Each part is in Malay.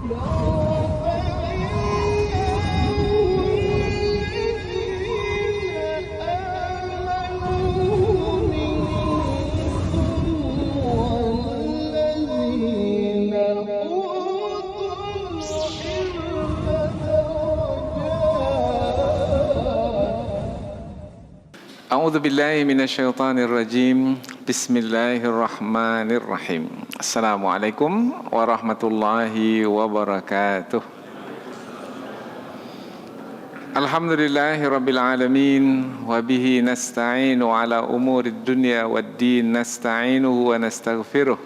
A'udzu billahi minasyaitonir rajim. Bismillahirrahmanirrahim. Assalamualaikum warahmatullahi wabarakatuh. Alhamdulillahirabbil alamin wa bihi nasta'inu ala umurid dunya waddin nasta'inuhu wa nastaghfiruh.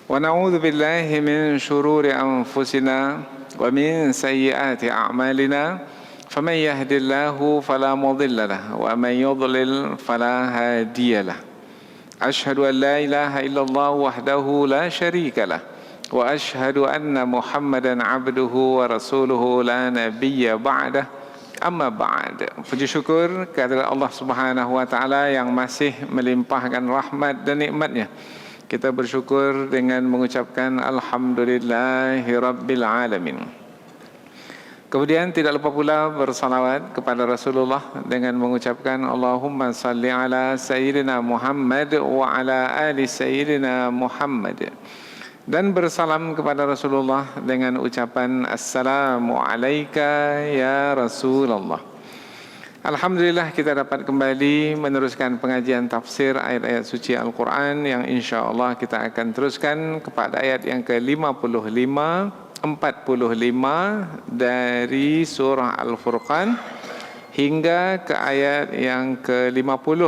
Wa na'udzu billahi min shururi anfusina wa min sayyiati a'malina. فمن يهد الله فلا مضل له ومن يضلل فلا هادي له أشهد أن لا إله إلا الله وحده لا شريك له وأشهد أن محمدا عبده ورسوله لا نبي بعده أما بعد. Puji syukur kehadirat Allah Subhanahu wa taala yang masih melimpahkan rahmat dan nikmatnya. Kita bersyukur dengan mengucapkan alhamdulillahirabbil alamin. Kemudian tidak lupa pula bersalawat kepada Rasulullah dengan mengucapkan Allahumma salli ala Sayyidina Muhammad wa ala ali Sayyidina Muhammad. Dan bersalam kepada Rasulullah dengan ucapan Assalamu alayka ya Rasulullah. Alhamdulillah kita dapat kembali meneruskan pengajian tafsir ayat-ayat suci Al-Quran yang insyaAllah kita akan teruskan kepada ayat yang ke-45 dari surah Al-Furqan hingga ke ayat yang ke-50.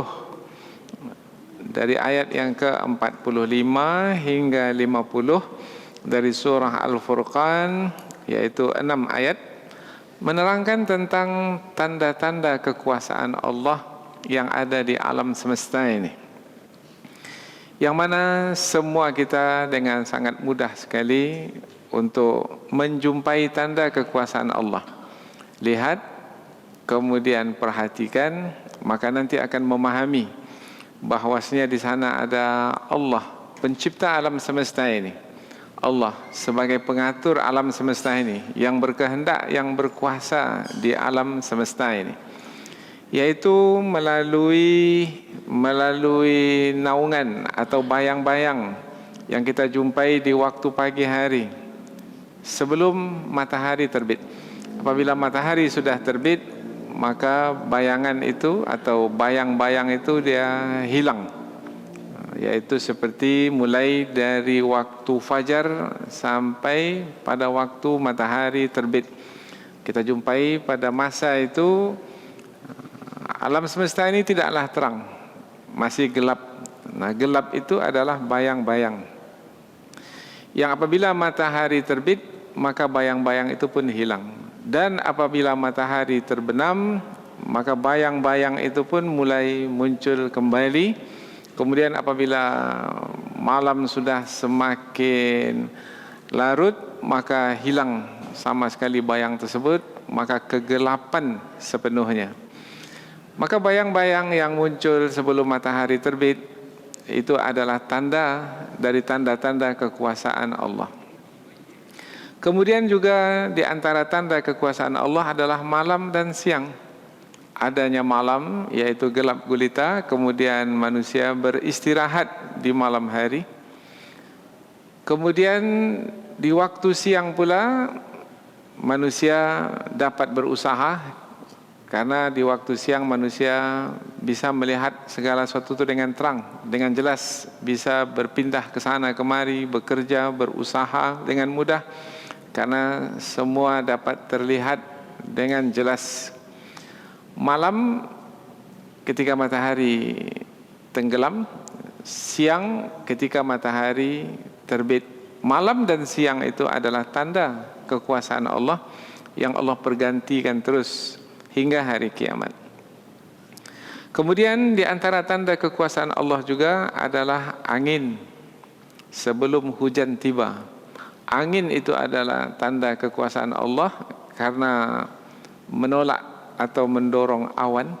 Dari ayat yang ke-45 hingga 50 dari surah Al-Furqan, yaitu 6 ayat, menerangkan tentang tanda-tanda kekuasaan Allah yang ada di alam semesta ini, yang mana semua kita dengan sangat mudah sekali untuk menjumpai tanda kekuasaan Allah. Lihat, kemudian perhatikan, maka nanti akan memahami bahwasanya di sana ada Allah, pencipta alam semesta ini. Allah sebagai pengatur alam semesta ini, yang berkehendak, yang berkuasa di alam semesta ini, yaitu melalui naungan atau bayang-bayang yang kita jumpai di waktu pagi hari sebelum matahari terbit. Apabila matahari sudah terbit, maka bayangan itu atau bayang-bayang itu dia hilang, yaitu seperti mulai dari waktu fajar sampai pada waktu matahari terbit. Kita jumpai pada masa itu alam semesta ini tidaklah terang, masih gelap. Nah, gelap itu adalah bayang-bayang yang apabila matahari terbit, maka bayang-bayang itu pun hilang. Dan apabila matahari terbenam, maka bayang-bayang itu pun mulai muncul kembali. Kemudian apabila malam sudah semakin larut, maka hilang sama sekali bayang tersebut, maka kegelapan sepenuhnya. Maka bayang-bayang yang muncul sebelum matahari terbit itu adalah tanda dari tanda-tanda kekuasaan Allah. Kemudian juga di antara tanda kekuasaan Allah adalah malam dan siang. Adanya malam, yaitu gelap gulita, kemudian manusia beristirahat di malam hari. Kemudian di waktu siang pula manusia dapat berusaha, karena di waktu siang manusia bisa melihat segala sesuatu itu dengan terang, dengan jelas, bisa berpindah ke sana kemari, bekerja, berusaha dengan mudah, karena semua dapat terlihat dengan jelas. Malam ketika matahari tenggelam, siang ketika matahari terbit. Malam dan siang itu adalah tanda kekuasaan Allah yang Allah pergantikan terus hingga hari kiamat. Kemudian di antara tanda kekuasaan Allah juga adalah angin sebelum hujan tiba. Angin itu adalah tanda kekuasaan Allah karena menolak atau mendorong awan.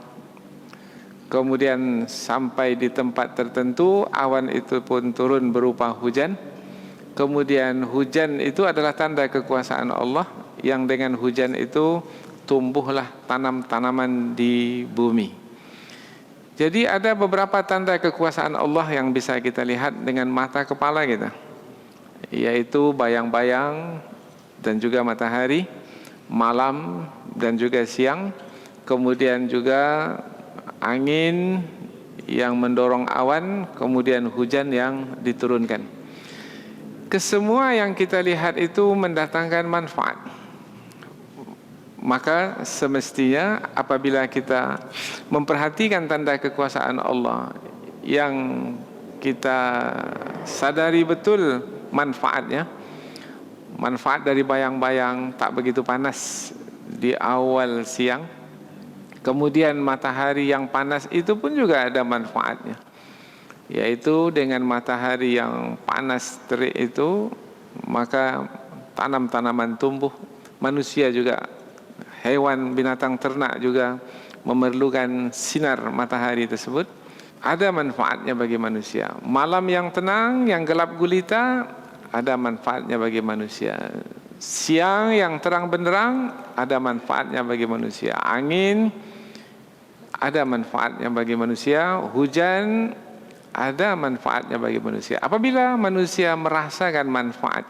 Kemudian sampai di tempat tertentu, awan itu pun turun berupa hujan. Kemudian hujan itu adalah tanda kekuasaan Allah, yang dengan hujan itu tumbuhlah tanam-tanaman di bumi. Jadi ada beberapa tanda kekuasaan Allah yang bisa kita lihat dengan mata kepala kita, yaitu bayang-bayang dan juga matahari, malam dan juga siang, kemudian juga angin yang mendorong awan, kemudian hujan yang diturunkan. Kesemua yang kita lihat itu mendatangkan manfaat. Maka semestinya apabila kita memperhatikan tanda kekuasaan Allah yang kita sadari betul manfaatnya, manfaat dari bayang-bayang tak begitu panas di awal siang, kemudian matahari yang panas itu pun juga ada manfaatnya, yaitu dengan matahari yang panas terik itu maka tanam-tanaman tumbuh, manusia juga, hewan, binatang ternak juga memerlukan sinar matahari tersebut. Ada manfaatnya bagi manusia. Malam yang tenang, yang gelap gulita, ada manfaatnya bagi manusia. Siang yang terang benderang, ada manfaatnya bagi manusia. Angin, ada manfaatnya bagi manusia. Hujan, ada manfaatnya bagi manusia. Apabila manusia merasakan manfaat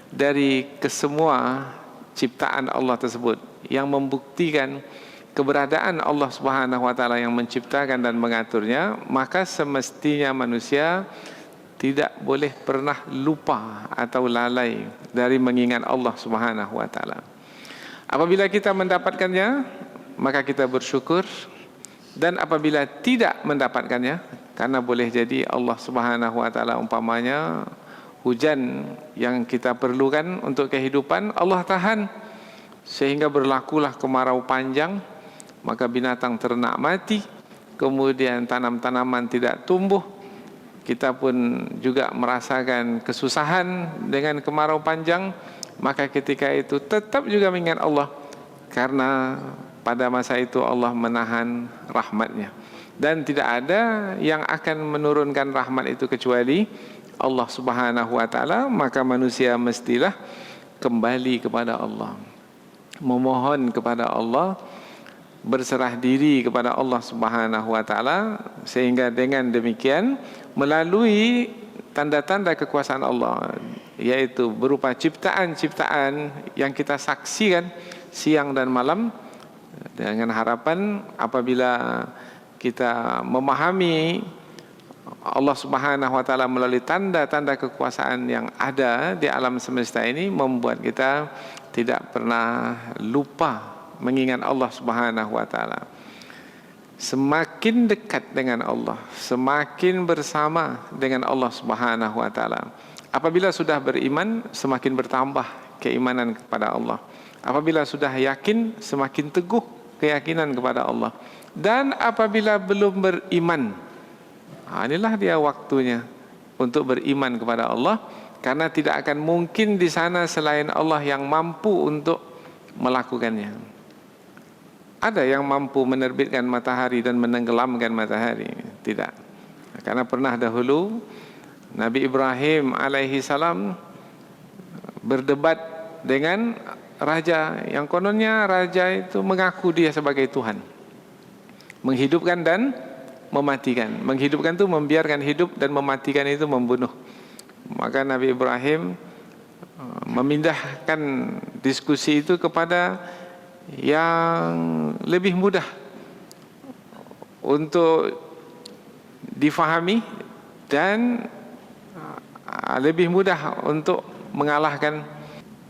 dari kesemua ciptaan Allah tersebut, yang membuktikan keberadaan Allah Subhanahu wa taala yang menciptakan dan mengaturnya, maka semestinya manusia tidak boleh pernah lupa atau lalai dari mengingat Allah Subhanahu wa taala. Apabila kita mendapatkannya, maka kita bersyukur, dan apabila tidak mendapatkannya, karena boleh jadi Allah Subhanahu wa taala umpamanya hujan yang kita perlukan untuk kehidupan Allah tahan sehingga berlakulah kemarau panjang, maka binatang ternak mati, kemudian tanam-tanaman tidak tumbuh. Kita pun juga merasakan kesusahan dengan kemarau panjang, maka ketika itu tetap juga mengingat Allah, karena pada masa itu Allah menahan rahmatnya. Dan tidak ada yang akan menurunkan rahmat itu kecuali Allah Subhanahu wa taala. Maka manusia mestilah kembali kepada Allah, memohon kepada Allah, berserah diri kepada Allah Subhanahu wa taala, sehingga dengan demikian melalui tanda-tanda kekuasaan Allah, yaitu berupa ciptaan-ciptaan yang kita saksikan siang dan malam, dengan harapan apabila kita memahami Allah Subhanahu wa taala melalui tanda-tanda kekuasaan yang ada di alam semesta ini, membuat kita tidak pernah lupa mengingat Allah Subhanahu wa taala. Semakin dekat dengan Allah, semakin bersama dengan Allah Subhanahu wa taala. Apabila sudah beriman, semakin bertambah keimanan kepada Allah. Apabila sudah yakin, semakin teguh keyakinan kepada Allah. Dan apabila belum beriman, inilah dia waktunya untuk beriman kepada Allah, karena tidak akan mungkin di sana selain Allah yang mampu untuk melakukannya. Ada yang mampu menerbitkan matahari dan menenggelamkan matahari? Tidak. Karena pernah dahulu Nabi Ibrahim alaihi salam berdebat dengan raja yang kononnya raja itu mengaku dia sebagai Tuhan, menghidupkan dan mematikan. Menghidupkan itu membiarkan hidup, dan mematikan itu membunuh. Maka Nabi Ibrahim memindahkan diskusi itu kepada yang lebih mudah untuk difahami dan lebih mudah untuk mengalahkan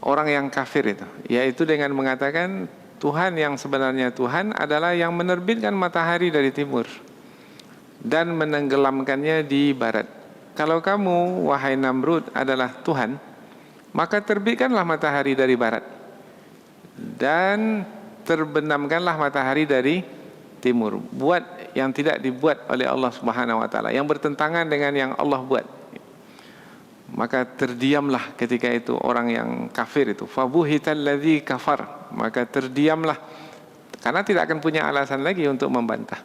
orang yang kafir itu, yaitu dengan mengatakan Tuhan yang sebenarnya Tuhan adalah yang menerbitkan matahari dari timur dan menenggelamkannya di barat. Kalau kamu, wahai Namrud, adalah Tuhan, maka terbitkanlah matahari dari barat dan terbenamkanlah matahari dari timur. Buat yang tidak dibuat oleh Allah Subhanahu wa taala, yang bertentangan dengan yang Allah buat. Maka terdiamlah ketika itu orang yang kafir itu. Fabuhital ladzi kafar. Maka terdiamlah, karena tidak akan punya alasan lagi untuk membantah.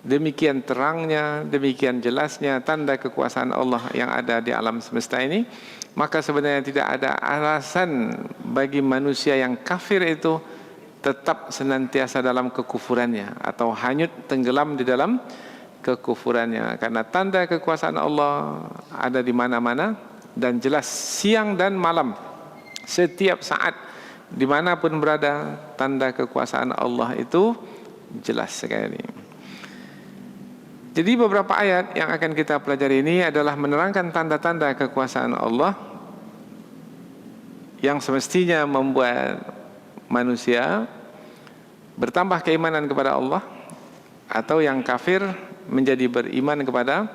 Demikian terangnya, demikian jelasnya tanda kekuasaan Allah yang ada di alam semesta ini, maka sebenarnya tidak ada alasan bagi manusia yang kafir itu tetap senantiasa dalam kekufurannya atau hanyut tenggelam di dalam kekufurannya, karena tanda kekuasaan Allah ada di mana-mana dan jelas siang dan malam, setiap saat dimanapun berada, tanda kekuasaan Allah itu jelas sekali. Jadi beberapa ayat yang akan kita pelajari ini adalah menerangkan tanda-tanda kekuasaan Allah yang semestinya membuat manusia bertambah keimanan kepada Allah, atau yang kafir menjadi beriman kepada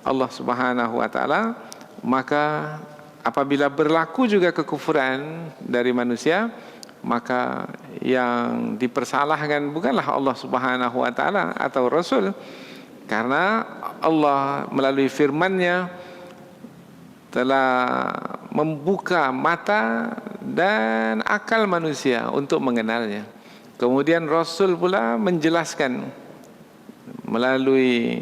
Allah Subhanahu wa taala. Maka apabila berlaku juga kekufuran dari manusia, maka yang dipersalahkan bukanlah Allah Subhanahu wa taala atau Rasul, karena Allah melalui firman-Nya telah membuka mata dan akal manusia untuk mengenalnya. Kemudian Rasul pula menjelaskan melalui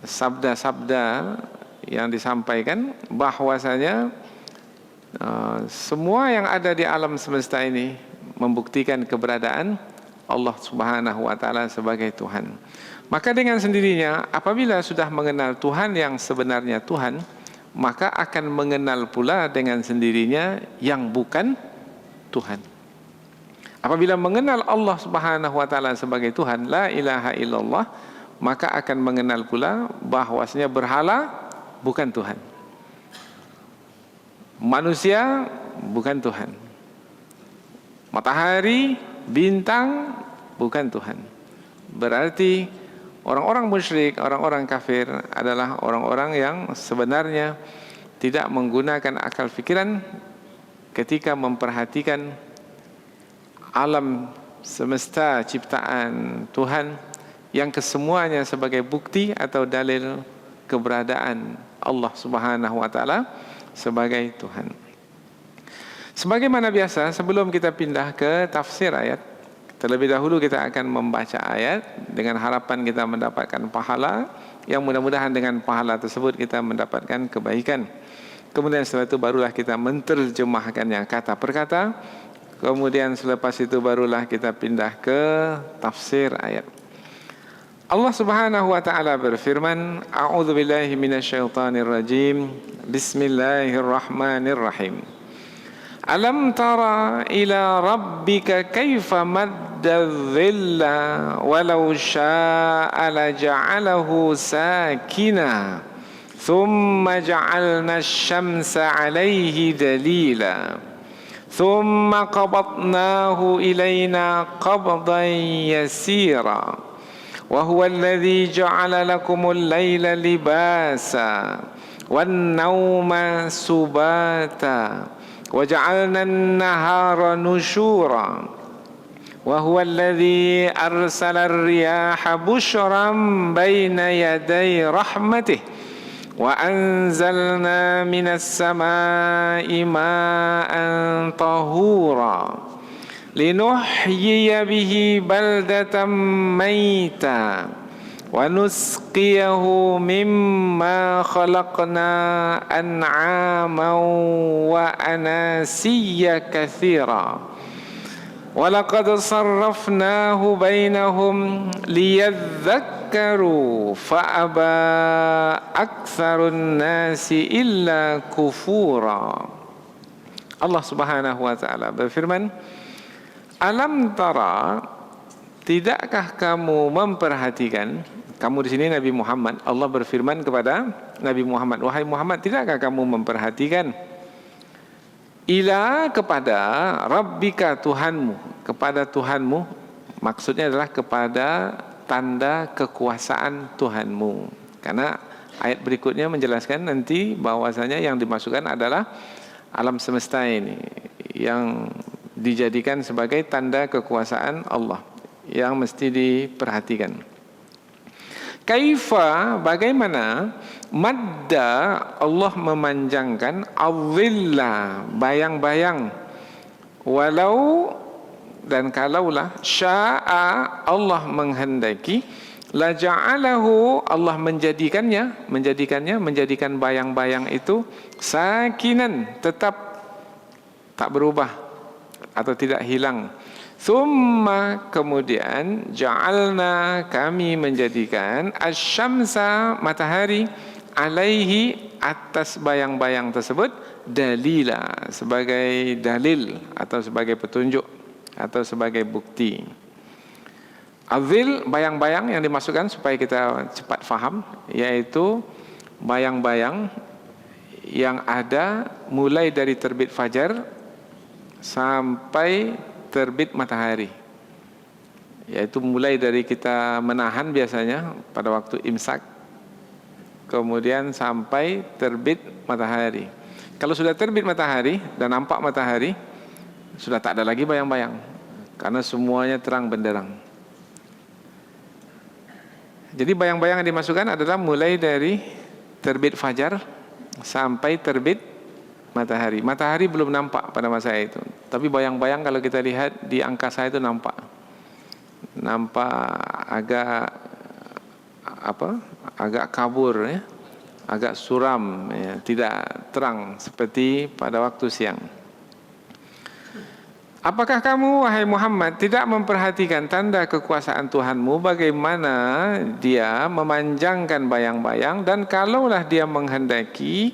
sabda-sabda yang disampaikan bahwasanya semua yang ada di alam semesta ini membuktikan keberadaan Allah Subhanahu wa taala sebagai Tuhan. Maka dengan sendirinya apabila sudah mengenal Tuhan yang sebenarnya Tuhan, maka akan mengenal pula dengan sendirinya yang bukan Tuhan. Apabila mengenal Allah Subhanahu wa taala sebagai Tuhan, la ilaha illallah, maka akan mengenal pula bahwasanya berhala bukan Tuhan. Manusia bukan Tuhan. Matahari, bintang bukan Tuhan. Berarti orang-orang musyrik, orang-orang kafir adalah orang-orang yang sebenarnya tidak menggunakan akal fikiran ketika memperhatikan alam semesta ciptaan Tuhan yang kesemuanya sebagai bukti atau dalil keberadaan Allah Subhanahu wa taala sebagai Tuhan. Sebagaimana biasa, sebelum kita pindah ke tafsir ayat, terlebih dahulu kita akan membaca ayat dengan harapan kita mendapatkan pahala, yang mudah-mudahan dengan pahala tersebut kita mendapatkan kebaikan. Kemudian setelah itu barulah kita menterjemahkannya kata per kata. Kemudian selepas itu barulah kita pindah ke tafsir ayat. Allah Subhanahu wa taala berfirman, A'udzu billahi minasyaitonir rajim. Bismillahirrahmanirrahim. Alam tara ila rabbika kaifa madda dhilla walau syaa la ja'alahu sakina thumma ja'alna asy-syamsa 'alaihi dalila thumma qabatnahu ilaina qabdan yasira wa huwa alladhi ja'ala lakumul laila libasa wan nauma subata وَجَعَلْنَا النَّهَارَ نُشُورًا وَهُوَ الَّذِي أَرْسَلَ الرِّيَاحَ بُشْرًا بَيْنَ يَدَيْ رَحْمَتِهِ وَأَنزَلْنَا مِنَ السَّمَاءِ مَاءً طَهُورًا لِنُحْيِيَ بِهِ بَلْدَةً مَيْتًا وَنُسْقِيَهُ مِمَّا خَلَقْنَا أَنْعَامًا وَأَنَاسِيَّ كَثِيرًا وَلَقَدْ صَرَّفْنَاهُ بَيْنَهُمْ لِيَذَّكَّرُوا فَأَبَى أَكْثَرُ النَّاسِ إِلَّا كُفُورًا. Allah Subhanahu wa taala berfirman, Alam tara, tidakkah kamu memperhatikan? Kamu di sini Nabi Muhammad. Allah berfirman kepada Nabi Muhammad, wahai Muhammad, tidakkah kamu memperhatikan? Ila, kepada Rabbika, Tuhanmu, kepada Tuhanmu, maksudnya adalah kepada tanda kekuasaan Tuhanmu. Karena ayat berikutnya menjelaskan nanti bahwasanya yang dimasukkan adalah alam semesta ini yang dijadikan sebagai tanda kekuasaan Allah yang mesti diperhatikan. Kaifa, bagaimana, madda, Allah memanjangkan, al-dhilla, bayang-bayang, walau dan kalaulah, sya'a, Allah menghendaki, la ja'alahu, Allah menjadikan bayang-bayang itu sakinan, tetap tak berubah atau tidak hilang. Thumma, kemudian, ja'alna, kami menjadikan asyamsa, matahari, alaihi, atas bayang-bayang tersebut, dalila, sebagai dalil atau sebagai petunjuk atau sebagai bukti. Azil, bayang-bayang yang dimasukkan supaya kita cepat faham, yaitu bayang-bayang yang ada mulai dari terbit fajar sampai terbit matahari, yaitu mulai dari kita menahan biasanya pada waktu imsak, kemudian sampai terbit matahari. Kalau sudah terbit matahari dan nampak matahari, sudah tak ada lagi bayang-bayang, karena semuanya terang benderang. Jadi bayang-bayang yang dimasukkan adalah mulai dari terbit fajar sampai terbit matahari. Matahari belum nampak pada masa itu, tapi bayang-bayang kalau kita lihat di angkasa itu nampak agak kabur, ya, agak suram, ya, tidak terang seperti pada waktu siang. Apakah kamu, wahai Muhammad, tidak memperhatikan tanda kekuasaan Tuhanmu, bagaimana Dia memanjangkan bayang-bayang, dan kalaulah Dia menghendaki,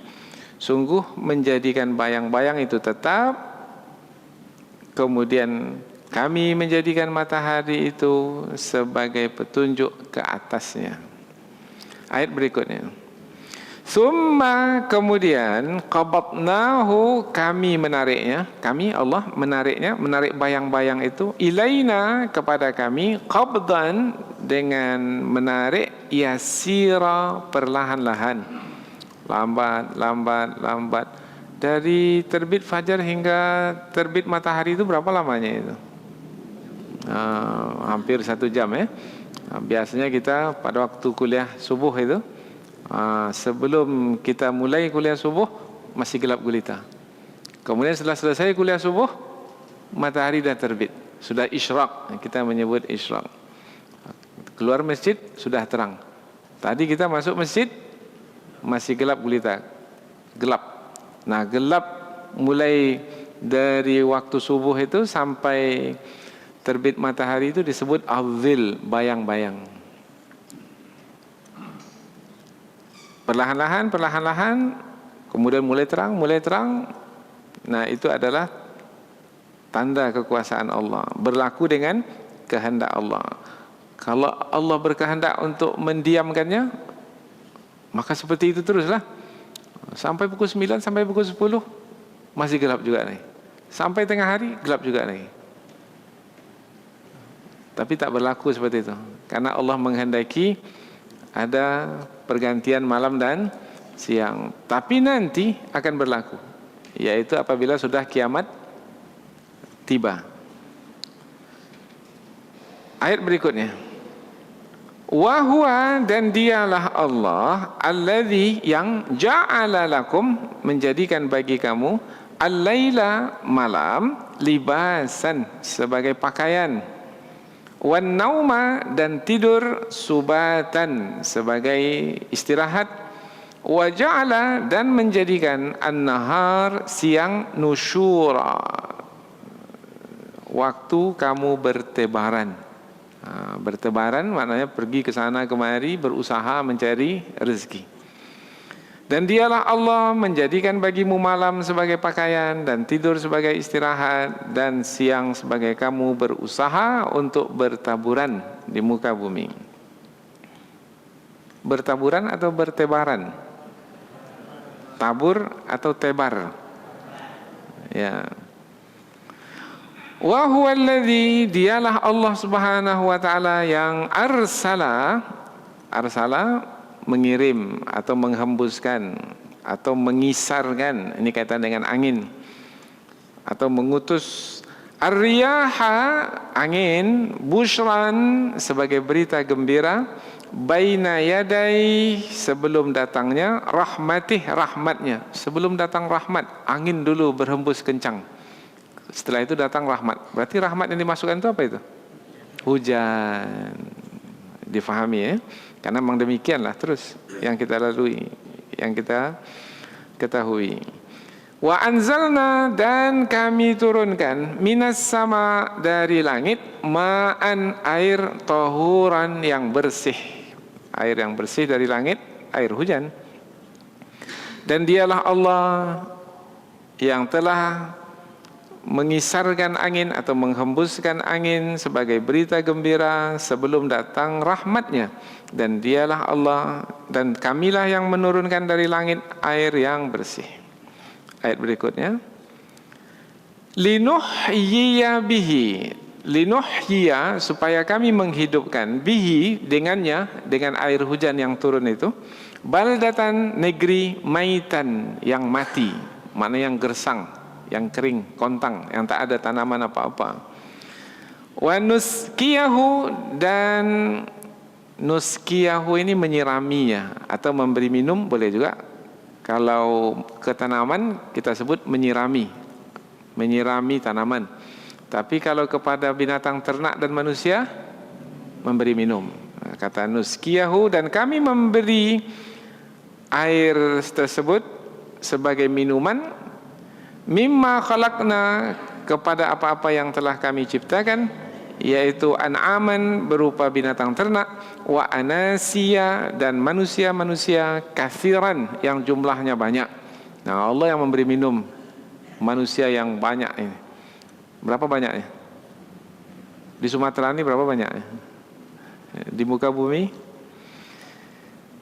sungguh menjadikan bayang-bayang itu tetap. Kemudian kami menjadikan matahari itu sebagai petunjuk ke atasnya. Ayat berikutnya. Summa, kemudian, qabadnahu, kami menariknya, kami Allah menariknya, menarik bayang-bayang itu, ilaina, kepada kami, qabdan, dengan menarik yasira, perlahan-lahan, lambat. Dari terbit fajar hingga terbit matahari itu berapa lamanya itu? Hampir 1 jam, ya. Biasanya kita pada waktu kuliah subuh itu, sebelum kita mulai kuliah subuh masih gelap gulita. Kemudian setelah selesai kuliah subuh, matahari dah terbit, sudah isyraq, kita menyebut isyraq. Keluar masjid sudah terang. Tadi kita masuk masjid masih gelap gulita, gelap. Nah, gelap mulai dari waktu subuh itu sampai terbit matahari itu disebut azil, bayang-bayang. Perlahan-lahan, kemudian mulai terang. Nah, itu adalah tanda kekuasaan Allah, berlaku dengan kehendak Allah. Kalau Allah berkehendak untuk mendiamkannya, maka seperti itu teruslah. Sampai pukul 9, sampai pukul 10 masih gelap juga nih. Sampai tengah hari gelap juga nih. Tapi tak berlaku seperti itu, karena Allah menghendaki ada pergantian malam dan siang. Tapi nanti akan berlaku, yaitu apabila sudah kiamat tiba. Ayat berikutnya. Wa huwa, dan dialah Allah, allazi, yang ja'ala lakum, menjadikan bagi kamu, al-laila, malam, libasan, sebagai pakaian, wan nauma, dan tidur, subatan, sebagai istirahat, wa ja'ala, dan menjadikan an-nahar, siang, nusyura, waktu kamu bertebaran. Bertebaran maknanya pergi ke sana kemari, berusaha mencari rezeki. Dan dialah Allah menjadikan bagimu malam sebagai pakaian dan tidur sebagai istirahat, dan siang sebagai kamu berusaha untuk bertaburan di muka bumi. Bertaburan atau bertebaran? Tabur atau tebar? Ya. Wa huwa alladzi, dialah Allah Subhanahu wa taala yang arsala, mengirim atau menghembuskan atau mengisarkan, ini kaitan dengan angin, atau mengutus, ar-riyaha, angin, busyran, sebagai berita gembira, baina yadai, sebelum datangnya, rahmatih, rahmatnya. Sebelum datang rahmat, angin dulu berhembus kencang, setelah itu datang rahmat. Berarti rahmat yang dimasukkan itu apa itu? Hujan. difahami ya. Karena memang demikianlah terus yang kita lalui, yang kita ketahui. Wa anzalna, dan kami turunkan, minas sama, dari langit, ma'an, air, tahuran, yang bersih. Air yang bersih dari langit, air hujan. Dan dialah Allah yang telah mengisarkan angin atau menghembuskan angin sebagai berita gembira sebelum datang rahmatnya. Dan dialah Allah, dan kamilah yang menurunkan dari langit air yang bersih. Ayat berikutnya, linuhyiya bihi, linuhyiya, supaya kami menghidupkan, bihi, dengannya, dengan air hujan yang turun itu, baldatan, negeri, maitan, yang mati, makna yang gersang, yang kering, kontang, yang tak ada tanaman apa-apa. Wa nuskiyahu, dan nuskiyahu ini menyiraminya atau memberi minum boleh juga. Kalau ke tanaman kita sebut menyirami, menyirami tanaman. Tapi kalau kepada binatang ternak dan manusia, memberi minum. Kata nuskiyahu, dan kami memberi air tersebut sebagai minuman, mimma khalaqna, kepada apa-apa yang telah kami ciptakan, yaitu an'aman, berupa binatang ternak, wa anasiya, dan manusia-manusia, kathiran, yang jumlahnya banyak. Nah, Allah yang memberi minum manusia yang banyak ini. Berapa banyaknya? Di Sumatera ini berapa banyaknya? Di muka bumi?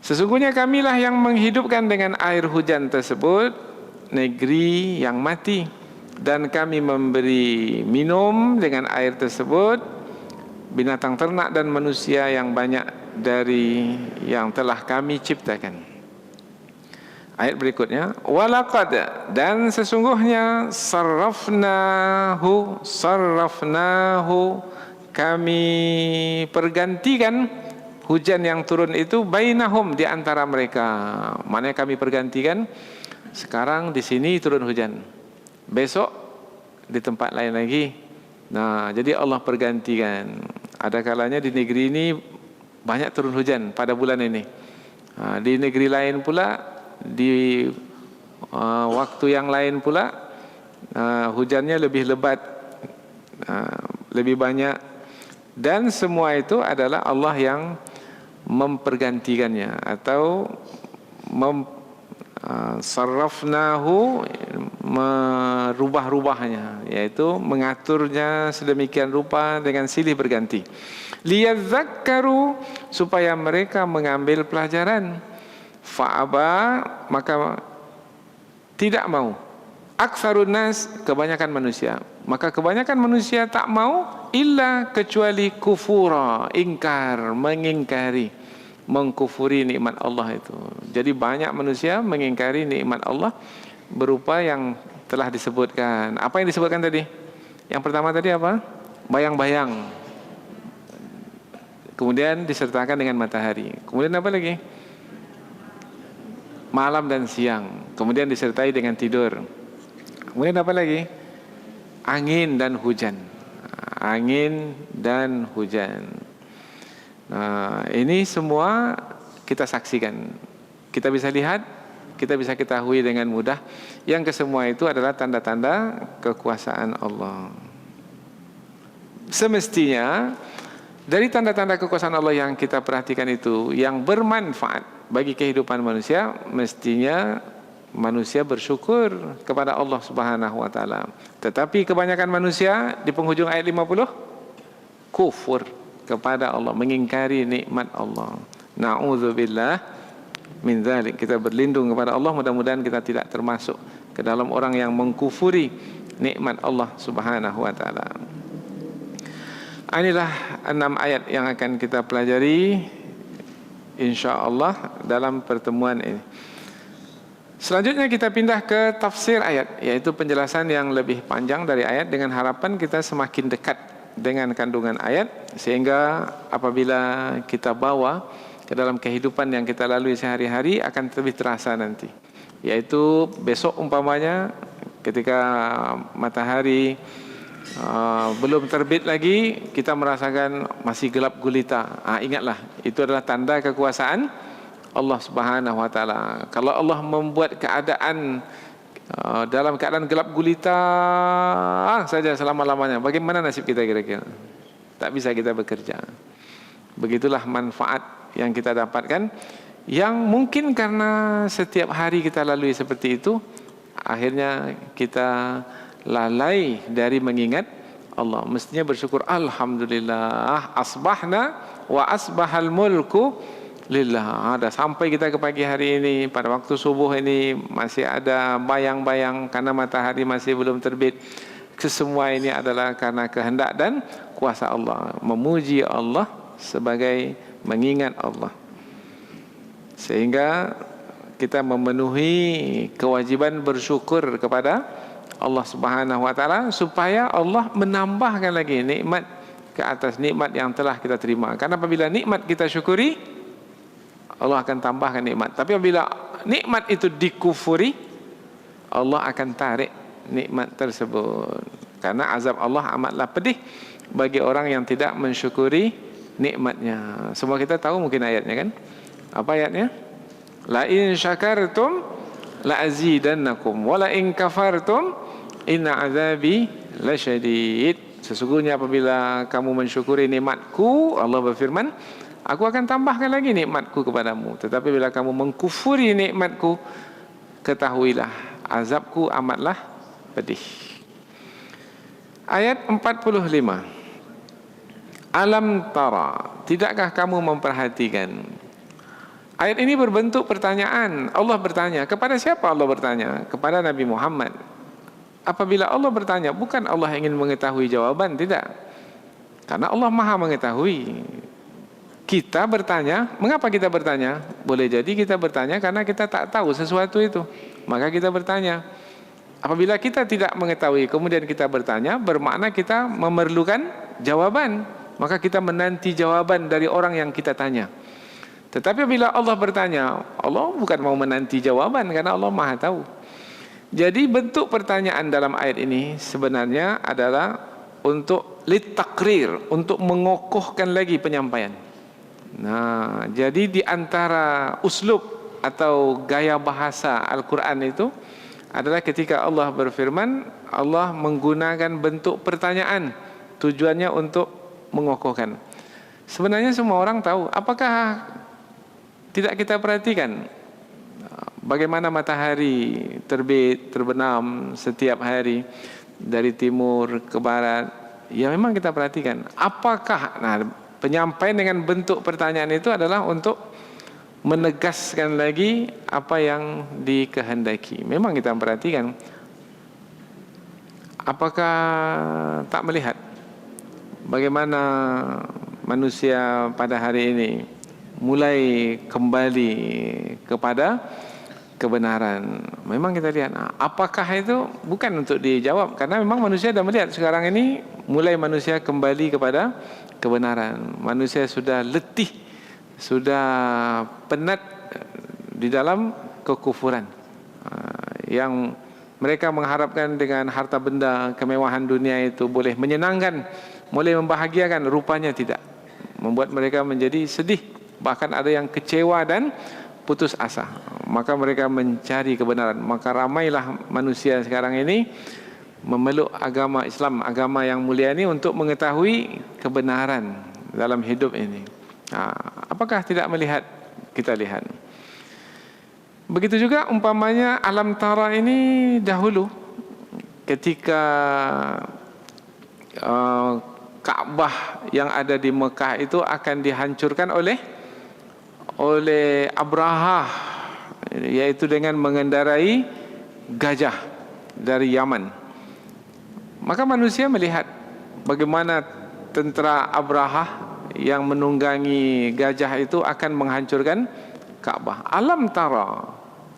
Sesungguhnya kamilah yang menghidupkan dengan air hujan tersebut negeri yang mati, dan kami memberi minum dengan air tersebut binatang ternak dan manusia yang banyak dari yang telah kami ciptakan. Ayat berikutnya, walaqad, dan sesungguhnya, sarrafnahu, kami pergantikan hujan yang turun itu, bainahum, di antara mereka. Mana kami pergantikan, sekarang di sini turun hujan, besok di tempat lain lagi. Nah, jadi Allah pergantikan. Ada kalanya di negeri ini banyak turun hujan pada bulan ini. Di negeri lain pula, di waktu yang lain pula, hujannya lebih lebat, lebih banyak. Dan semua itu adalah Allah yang mempergantikannya atau sarrafnahu, merubah-rubahnya, yaitu mengaturnya sedemikian rupa dengan silih berganti. Liyadzakkaru, supaya mereka mengambil pelajaran. Fa'aba, maka tidak mau. Aktsarun nas, kebanyakan manusia. Maka kebanyakan manusia tak mau, illa, kecuali kufura, ingkar, mengingkari, mengkufuri nikmat Allah itu. Jadi banyak manusia mengingkari nikmat Allah berupa yang telah disebutkan. Apa yang disebutkan tadi? Yang pertama tadi apa? Bayang-bayang. Kemudian disertakan dengan matahari. Kemudian apa lagi? Malam dan siang. Kemudian disertai dengan tidur. Kemudian apa lagi? Angin dan hujan. Angin dan hujan. Nah, ini semua kita saksikan, kita bisa lihat, kita bisa ketahui dengan mudah. Yang kesemua itu adalah tanda-tanda kekuasaan Allah. Semestinya dari tanda-tanda kekuasaan Allah yang kita perhatikan itu, yang bermanfaat bagi kehidupan manusia, mestinya manusia bersyukur kepada Allah Subhanahu wa taala. Tetapi kebanyakan manusia di penghujung ayat 50 kufur kepada Allah, mengingkari nikmat Allah. Na'udzubillah min dzalik. Kita berlindung kepada Allah, mudah-mudahan kita tidak termasuk ke dalam orang yang mengkufuri nikmat Allah Subhanahu wa taala. Inilah 6 ayat yang akan kita pelajari insyaallah dalam pertemuan ini. Selanjutnya kita pindah ke tafsir ayat, yaitu penjelasan yang lebih panjang dari ayat, dengan harapan kita semakin dekat dengan kandungan ayat, sehingga apabila kita bawa ke dalam kehidupan yang kita lalui sehari-hari akan lebih terasa nanti. Yaitu besok umpamanya ketika matahari belum terbit lagi, kita merasakan masih gelap gulita. Ingatlah, itu adalah tanda kekuasaan Allah Subhanahu Wa Taala. Kalau Allah membuat keadaan dalam keadaan gelap gulita saja selama-lamanya, bagaimana nasib kita kira-kira? Tak bisa kita bekerja. Begitulah manfaat yang kita dapatkan, yang mungkin karena setiap hari kita lalui seperti itu, akhirnya kita lalai dari mengingat Allah. Mestinya bersyukur, alhamdulillah asbahna wa asbahal mulku lillah. Ada sampai kita ke pagi hari ini, pada waktu subuh ini masih ada bayang-bayang karena matahari masih belum terbit. Kesemua ini adalah karena kehendak dan kuasa Allah. Memuji Allah sebagai mengingat Allah, sehingga kita memenuhi kewajiban bersyukur kepada Allah Subhanahu Wa Taala, supaya Allah menambahkan lagi nikmat ke atas nikmat yang telah kita terima. Karena apabila nikmat kita syukuri, Allah akan tambahkan nikmat. Tapi apabila nikmat itu dikufuri, Allah akan tarik nikmat tersebut. Karena azab Allah amatlah pedih bagi orang yang tidak mensyukuri nikmatnya. Semua kita tahu mungkin ayatnya kan? Apa ayatnya? La in syakartum la azidannakum wa la in kafartum inna azabi lasyadid. Sesungguhnya apabila kamu mensyukuri nikmatku, Allah berfirman, aku akan tambahkan lagi nikmatku kepadamu. Tetapi bila kamu mengkufuri nikmatku, ketahuilah azabku amatlah pedih. Ayat 45. Alam tara, tidakkah kamu memperhatikan? Ayat ini berbentuk pertanyaan. Allah bertanya, kepada siapa Allah bertanya? Kepada Nabi Muhammad. Apabila Allah bertanya, bukan Allah ingin mengetahui jawaban, tidak. Karena Allah Maha mengetahui. Kita bertanya, mengapa kita bertanya? Boleh jadi kita bertanya karena kita tak tahu sesuatu itu, maka kita bertanya. Apabila kita tidak mengetahui kemudian kita bertanya, bermakna kita memerlukan jawaban, maka kita menanti jawaban dari orang yang kita tanya. Tetapi bila Allah bertanya, Allah bukan mau menanti jawaban karena Allah Maha tahu. Jadi bentuk pertanyaan dalam ayat ini sebenarnya adalah untuk litakrir, untuk mengokohkan lagi penyampaian. Nah, jadi di antara uslub atau gaya bahasa Al-Quran itu adalah ketika Allah berfirman, Allah menggunakan bentuk pertanyaan, tujuannya untuk mengokohkan. Sebenarnya semua orang tahu. Apakah tidak kita perhatikan bagaimana matahari terbit, terbenam setiap hari dari timur ke barat? Ya memang kita perhatikan. Apakah, nah, penyampaian dengan bentuk pertanyaan itu adalah untuk menegaskan lagi apa yang dikehendaki. Memang kita perhatikan. Apakah tak melihat bagaimana manusia pada hari ini mulai kembali kepada kebenaran? Memang kita lihat, apakah itu bukan untuk dijawab, karena memang manusia sudah melihat sekarang ini mulai manusia kembali kepada kebenaran. Manusia sudah letih, sudah penat di dalam kekufuran, yang mereka mengharapkan dengan harta benda, kemewahan dunia itu boleh menyenangkan, boleh membahagiakan, rupanya tidak. Membuat mereka menjadi sedih, bahkan ada yang kecewa dan putus asa. Maka mereka mencari kebenaran. Maka ramailah manusia sekarang ini memeluk agama Islam, agama yang mulia ini, untuk mengetahui kebenaran dalam hidup ini. Apakah tidak melihat? Kita lihat. Begitu juga umpamanya alam tara ini dahulu ketika Ka'bah yang ada di Mekah itu akan dihancurkan oleh Abraha, yaitu dengan mengendarai gajah dari Yaman. Maka manusia melihat bagaimana tentera Abraha yang menunggangi gajah itu akan menghancurkan Ka'bah. Alam tara,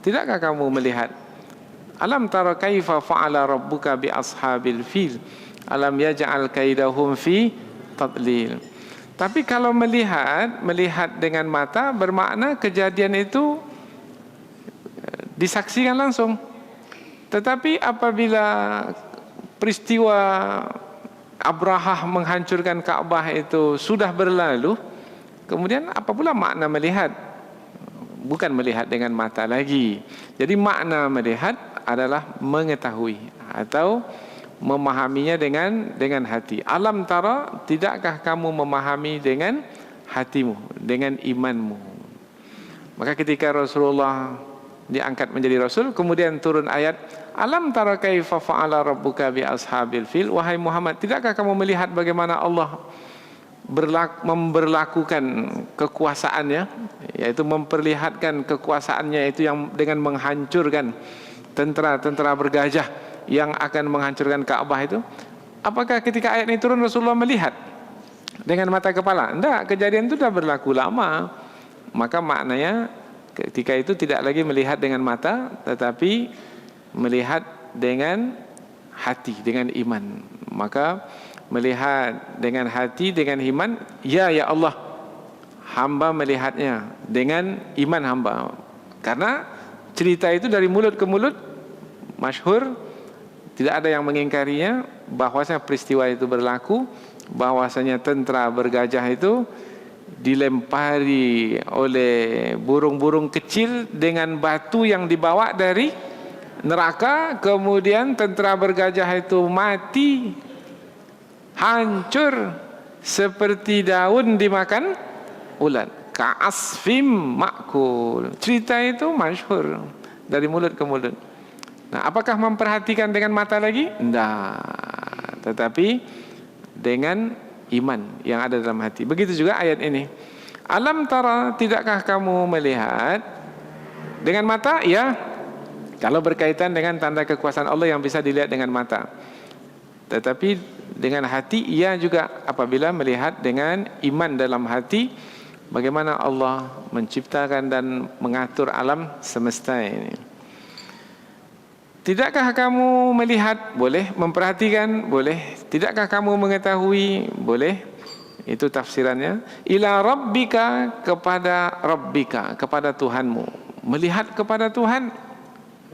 tidakkah kamu melihat? Alam tara kaifa fa'ala rabbuka bi ashabil fil alam yaj'al kaidahum fi tadlil. Tapi kalau melihat dengan mata bermakna kejadian itu disaksikan langsung. Tetapi apabila peristiwa Abrahah menghancurkan Kaabah itu sudah berlalu, kemudian apa pula makna melihat? Bukan melihat dengan mata lagi. Jadi makna melihat adalah mengetahui atau memahaminya dengan hati. Alam tara, tidakkah kamu memahami dengan hatimu, dengan imanmu? Maka ketika Rasulullah diangkat menjadi Rasul, kemudian turun ayat, Alam tara kaifa fa'ala rabbuka bi ashabil fil. Wahai Muhammad, tidakkah kamu melihat bagaimana Allah memberlakukan kekuasaannya, yaitu memperlihatkan kekuasaannya itu yang dengan menghancurkan tentara-tentera bergajah yang akan menghancurkan Ka'bah itu. Apakah ketika ayat ini turun Rasulullah melihat dengan mata kepala? Tidak, kejadian itu sudah berlaku lama. Maka maknanya ketika itu tidak lagi melihat dengan mata, tetapi melihat dengan hati, dengan iman. Maka melihat dengan hati, dengan iman. Ya Allah, hamba melihatnya dengan iman hamba. Karena cerita itu dari mulut ke mulut masyhur, tidak ada yang mengingkarinya, bahwasanya peristiwa itu berlaku, bahwasanya tentara bergajah itu dilempari oleh burung-burung kecil dengan batu yang dibawa dari neraka. Kemudian tentara bergajah itu mati, hancur seperti daun dimakan ulat, ka'asfim makul. Cerita itu masyhur dari mulut ke mulut. Nah, apakah memperhatikan dengan mata lagi? Tidak, tetapi dengan iman yang ada dalam hati. Begitu juga ayat ini. Alam tara, tidakkah kamu melihat dengan mata? Ya, kalau berkaitan dengan tanda kekuasaan Allah yang bisa dilihat dengan mata. Tetapi dengan hati, ia juga apabila melihat dengan iman dalam hati, bagaimana Allah menciptakan dan mengatur alam semesta ini. Tidakkah kamu melihat? Boleh. Memperhatikan? Boleh. Tidakkah kamu mengetahui? Boleh. Itu tafsirannya. Ila rabbika, kepada rabbika, kepada Tuhanmu. Melihat kepada Tuhan.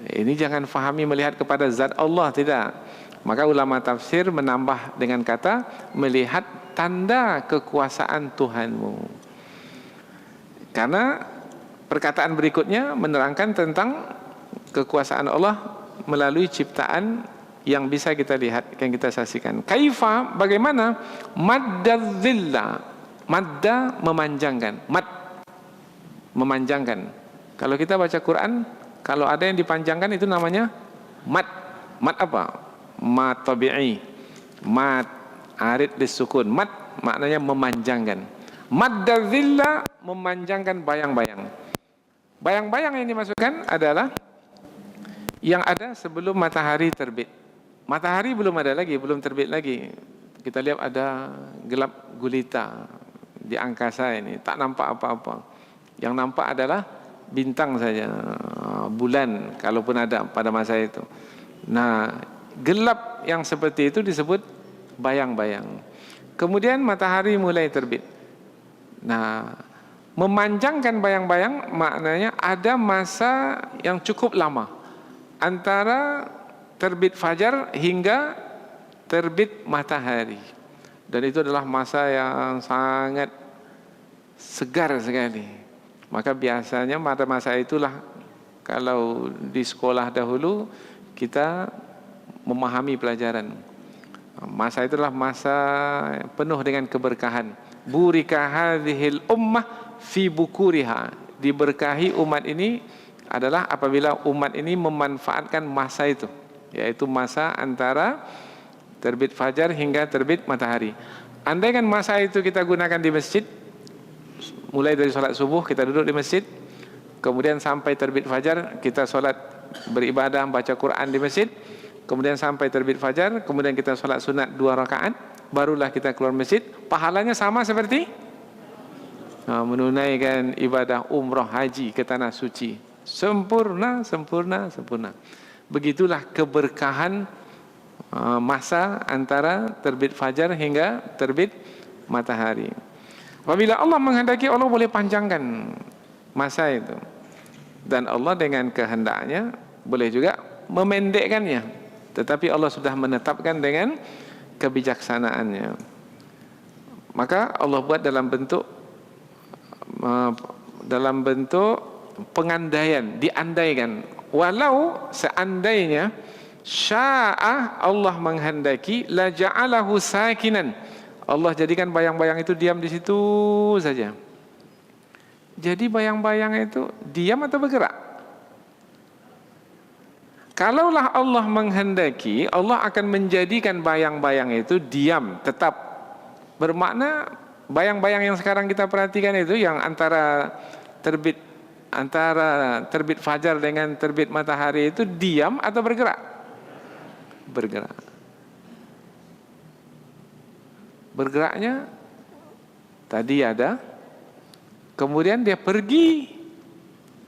Ini jangan fahami melihat kepada zat Allah, tidak. Maka ulama tafsir menambah dengan kata melihat tanda kekuasaan Tuhanmu. Karena perkataan berikutnya menerangkan tentang kekuasaan Allah melalui ciptaan yang bisa kita lihat, yang kita saksikan. Kaifa, bagaimana? Maddadzilla, madda memanjangkan, mad memanjangkan. Kalau kita baca Quran, kalau ada yang dipanjangkan itu namanya mad. Mad apa? Mad tabi'i, mad arid disukun. Mad maknanya memanjangkan. Maddadzilla, memanjangkan bayang-bayang. Bayang-bayang yang dimasukkan adalah yang ada sebelum matahari terbit. Matahari belum ada lagi, belum terbit lagi. Kita lihat ada gelap gulita di angkasa ini, tak nampak apa-apa. Yang nampak adalah bintang saja, bulan kalaupun ada pada masa itu. Nah, gelap yang seperti itu disebut bayang-bayang. Kemudian matahari mulai terbit. Nah, memanjangkan bayang-bayang maknanya ada masa yang cukup lama antara terbit fajar hingga terbit matahari. Dan itu adalah masa yang sangat segar sekali. Maka biasanya pada masa itulah, kalau di sekolah dahulu kita memahami pelajaran, masa itulah masa penuh dengan keberkahan. Burika hadhil ummah fi bukuriha, diberkahi umat ini adalah apabila umat ini memanfaatkan masa itu, yaitu masa antara terbit fajar hingga terbit matahari. Andaikan masa itu kita gunakan di masjid, mulai dari sholat subuh kita duduk di masjid, kemudian sampai terbit fajar kita sholat beribadah baca Quran di masjid, kemudian sampai terbit fajar, kemudian kita sholat sunat 2 rakaat, barulah kita keluar masjid. Pahalanya sama seperti menunaikan ibadah umrah haji ke tanah suci. Sempurna, sempurna, sempurna. Begitulah keberkahan masa antara terbit fajar hingga terbit matahari. Apabila Allah menghendaki, Allah boleh panjangkan masa itu. Dan Allah dengan kehendaknya boleh juga memendekkannya. Tetapi Allah sudah menetapkan dengan kebijaksanaannya. Maka Allah buat dalam bentuk pengandaian, diandaikan. Walau seandainya syaa Allah menghendaki, la ja'alahu sakinan. Allah jadikan bayang-bayang itu diam di situ saja. Jadi bayang-bayang itu diam atau bergerak? Kalaulah Allah menghendaki, Allah akan menjadikan bayang-bayang itu diam, tetap. Bermakna bayang-bayang yang sekarang kita perhatikan itu yang antara terbit fajar dengan terbit matahari itu diam atau bergerak? Bergerak. Bergeraknya tadi ada, kemudian dia pergi.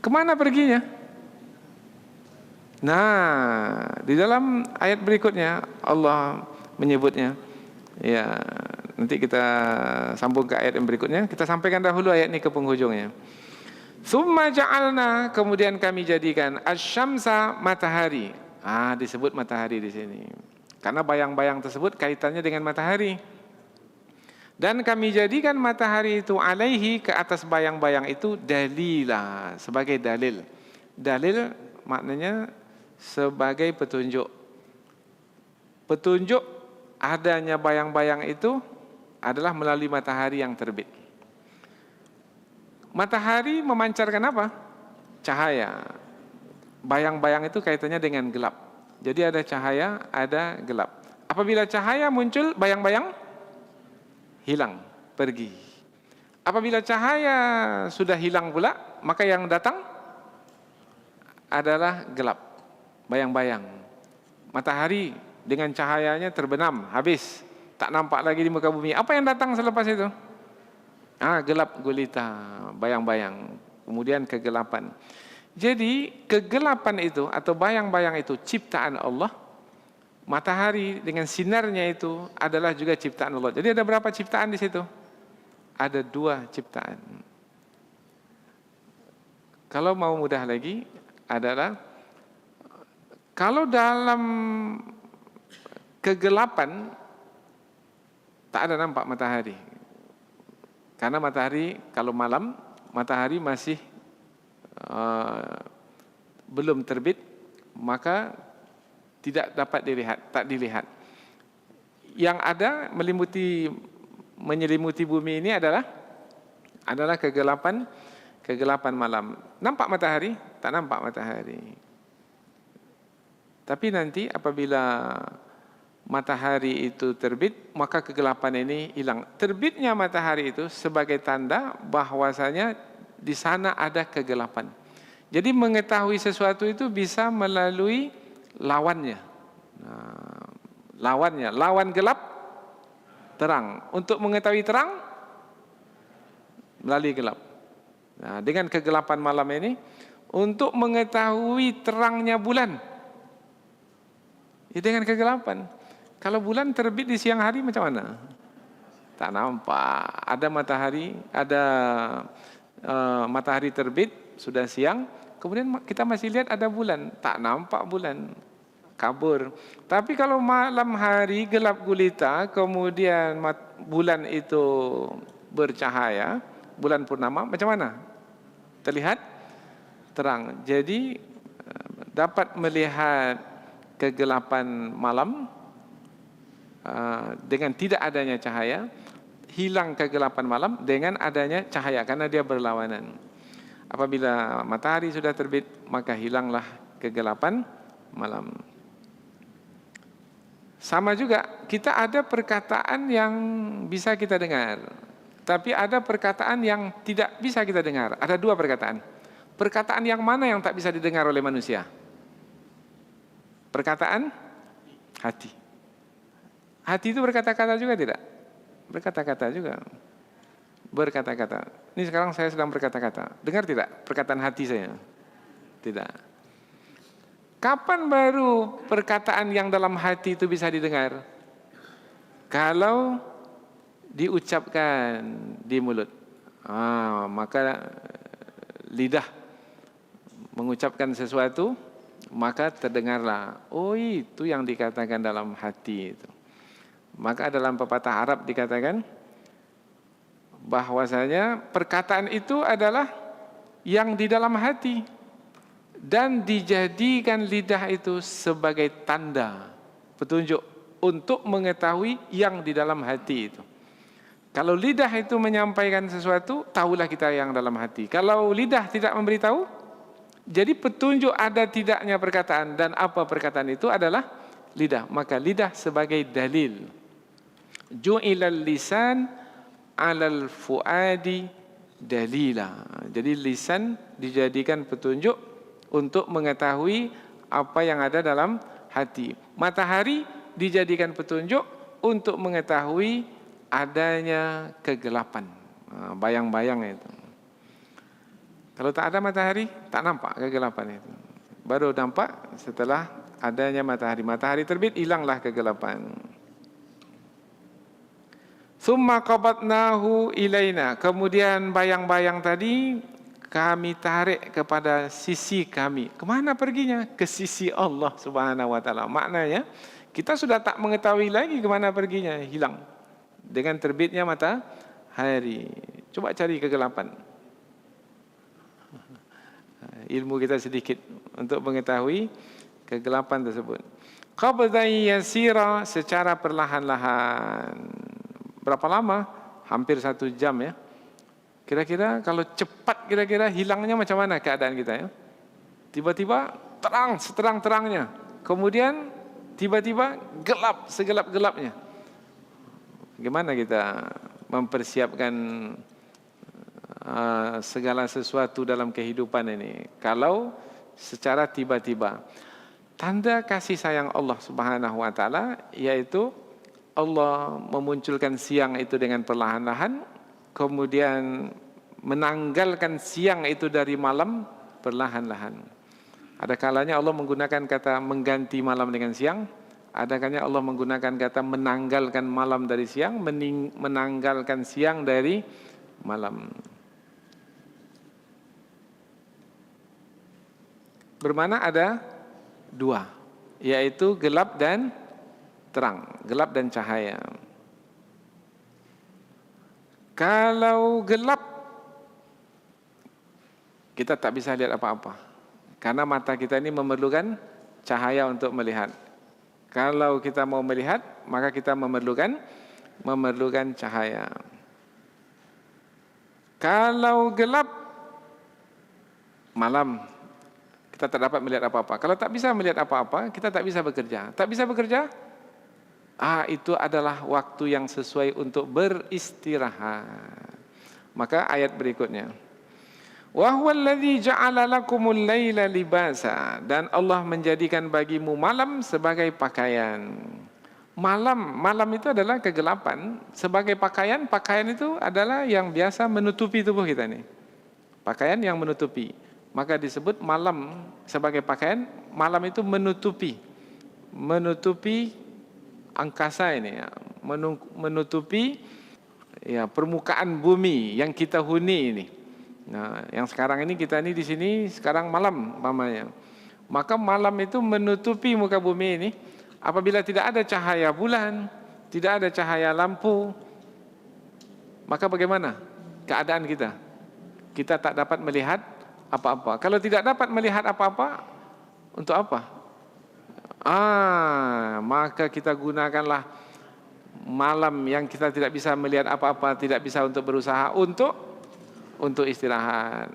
Kemana perginya? Nah, di dalam ayat berikutnya Allah menyebutnya. Ya, nanti kita sambung ke ayat yang berikutnya. Kita sampaikan dahulu ayat ini ke penghujungnya. Tsumma ja'alna, kemudian kami jadikan asy-syamsa, matahari. Disebut matahari di sini. Karena bayang-bayang tersebut kaitannya dengan matahari. Dan kami jadikan matahari itu alaihi, ke atas bayang-bayang itu, dalila, sebagai dalil. Dalil maknanya sebagai petunjuk. Petunjuk adanya bayang-bayang itu adalah melalui matahari yang terbit. Matahari memancarkan apa? Cahaya. Bayang-bayang itu kaitannya dengan gelap. Jadi ada cahaya, ada gelap. Apabila cahaya muncul, bayang-bayang hilang, pergi. Apabila cahaya sudah hilang pula, maka yang datang adalah gelap, bayang-bayang. Matahari dengan cahayanya terbenam, habis, tak nampak lagi di muka bumi. Apa yang datang selepas itu? Gelap gulita, bayang-bayang, kemudian kegelapan. Jadi kegelapan itu atau bayang-bayang itu ciptaan Allah. Matahari dengan sinarnya itu adalah juga ciptaan Allah. Jadi ada berapa ciptaan di situ? Ada 2 ciptaan. Kalau mau mudah lagi adalah, kalau dalam kegelapan tak ada nampak matahari. Karena matahari kalau malam, matahari masih belum terbit, maka tidak dapat dilihat, tak dilihat. Yang ada menyelimuti bumi ini adalah kegelapan malam. Nampak matahari? Tak nampak matahari. Tapi nanti apabila matahari itu terbit, maka kegelapan ini hilang. Terbitnya matahari itu sebagai tanda bahwasanya di sana ada kegelapan. Jadi mengetahui sesuatu itu bisa melalui lawannya. Lawan gelap, terang. Untuk mengetahui terang, melalui gelap. Dengan kegelapan malam ini, untuk mengetahui terangnya bulan, dengan kegelapan. Kalau bulan terbit di siang hari macam mana? Tak nampak. Ada matahari terbit, sudah siang, kemudian kita masih lihat ada bulan, tak nampak bulan, kabur. Tapi kalau malam hari gelap gulita, kemudian bulan itu bercahaya, bulan purnama, macam mana? Terlihat terang. Jadi dapat melihat kegelapan malam dengan tidak adanya cahaya, hilang kegelapan malam dengan adanya cahaya, karena dia berlawanan. Apabila matahari sudah terbit, maka hilanglah kegelapan malam. Sama juga, kita ada perkataan yang bisa kita dengar, tapi ada perkataan yang tidak bisa kita dengar. Ada 2 perkataan. Perkataan yang mana yang tak bisa didengar oleh manusia? Perkataan hati. Hati itu berkata-kata juga tidak? Berkata-kata juga. Berkata-kata. Ini sekarang saya sedang berkata-kata. Dengar tidak perkataan hati saya? Tidak. Kapan baru perkataan yang dalam hati itu bisa didengar? Kalau diucapkan di mulut. Maka lidah mengucapkan sesuatu, maka terdengarlah. Oh, itu yang dikatakan dalam hati itu. Maka dalam pepatah Arab dikatakan bahwasanya perkataan itu adalah yang di dalam hati, dan dijadikan lidah itu sebagai tanda petunjuk untuk mengetahui yang di dalam hati itu. Kalau lidah itu menyampaikan sesuatu, tahulah kita yang dalam hati. Kalau lidah tidak memberitahu, jadi petunjuk ada tidaknya perkataan dan apa perkataan itu adalah lidah. Maka lidah sebagai dalil. Ju'ilal lisan 'alal fuadi dalila. Jadi lisan dijadikan petunjuk untuk mengetahui apa yang ada dalam hati. Matahari dijadikan petunjuk untuk mengetahui adanya kegelapan, bayang-bayang itu. Kalau tak ada matahari, tak nampak kegelapan itu. Baru nampak setelah adanya matahari. Matahari terbit, hilanglah kegelapan. Summa qabatnahu ilaina. Kemudian bayang-bayang tadi kami tarik kepada sisi kami. Kemana perginya? Ke sisi Allah Subhanahu wa taala. Maknanya kita sudah tak mengetahui lagi kemana perginya, hilang dengan terbitnya matahari. Coba cari kegelapan. Ilmu kita sedikit untuk mengetahui kegelapan tersebut. Qabdan yasira, secara perlahan-lahan. Berapa lama? Hampir 1 jam ya. Kira-kira kalau cepat, kira-kira hilangnya macam mana keadaan kita ya? Tiba-tiba terang, seterang-terangnya. Kemudian tiba-tiba gelap, segelap-gelapnya. Bagaimana kita mempersiapkan segala sesuatu dalam kehidupan ini kalau secara tiba-tiba? Tanda kasih sayang Allah Subhanahu wa taala yaitu Allah memunculkan siang itu dengan perlahan-lahan, kemudian menanggalkan siang itu dari malam perlahan-lahan. Ada kalanya Allah menggunakan kata mengganti malam dengan siang, ada kalanya Allah menggunakan kata menanggalkan malam dari siang, menanggalkan siang dari malam. Bermana ada 2, yaitu gelap dan terang, gelap dan cahaya. Kalau gelap, kita tak bisa lihat apa-apa, karena mata kita ini memerlukan cahaya untuk melihat. Kalau kita mau melihat, maka kita memerlukan cahaya. Kalau gelap, malam, kita tak dapat melihat apa-apa. Kalau tak bisa melihat apa-apa, kita tak bisa bekerja. Tak bisa bekerja, itu adalah waktu yang sesuai untuk beristirahat. Maka ayat berikutnya, wa huwallazi ja'ala lakumul laila libasa, dan Allah menjadikan bagimu malam sebagai pakaian. Malam itu adalah kegelapan sebagai pakaian. Pakaian itu adalah yang biasa menutupi tubuh kita nih. Pakaian yang menutupi. Maka disebut malam sebagai pakaian. Malam itu menutupi angkasa ini, menutupi ya permukaan bumi yang kita huni ini. Nah, yang sekarang ini kita ini di sini sekarang malam mamanya. Maka malam itu menutupi muka bumi ini. Apabila tidak ada cahaya bulan, tidak ada cahaya lampu, maka bagaimana keadaan kita? Kita tak dapat melihat apa-apa. Kalau tidak dapat melihat apa-apa, untuk apa? Maka kita gunakanlah malam yang kita tidak bisa melihat apa-apa, tidak bisa untuk berusaha untuk istirahat.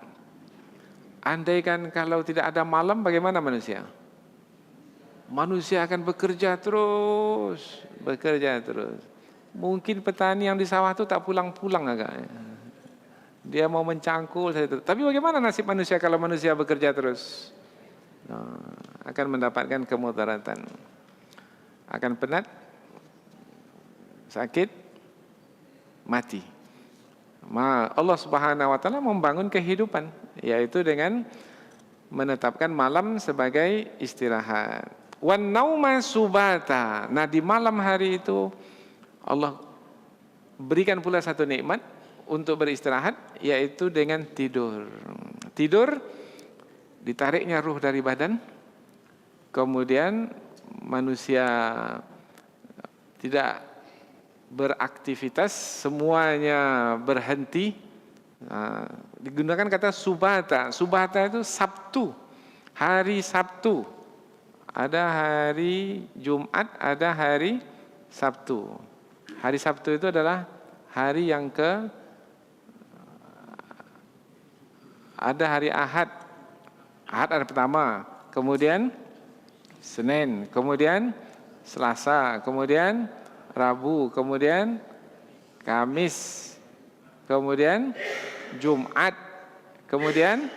Andaikan kalau tidak ada malam, bagaimana manusia? Manusia akan bekerja terus. Mungkin petani yang di sawah itu tak pulang-pulang agaknya. Dia mau mencangkul saja. Tapi bagaimana nasib manusia kalau manusia bekerja terus? Akan mendapatkan kemudaratan. Akan penat, sakit, mati. Allah Subhanahu wa taala membangun kehidupan, yaitu dengan menetapkan malam sebagai istirahat. Wan nauma subata. Nah, di malam hari itu Allah berikan pula satu nikmat untuk beristirahat, yaitu dengan tidur. Tidur, ditariknya ruh dari badan, kemudian manusia tidak beraktivitas, semuanya berhenti. Digunakan kata subata. Subata itu Sabtu, hari Sabtu. Ada hari Jumat, ada hari Sabtu. Hari Sabtu itu adalah hari yang ada hari Ahad. Ahad ada pertama, kemudian Senin, kemudian Selasa, kemudian Rabu, kemudian Kamis, kemudian Jumat, kemudian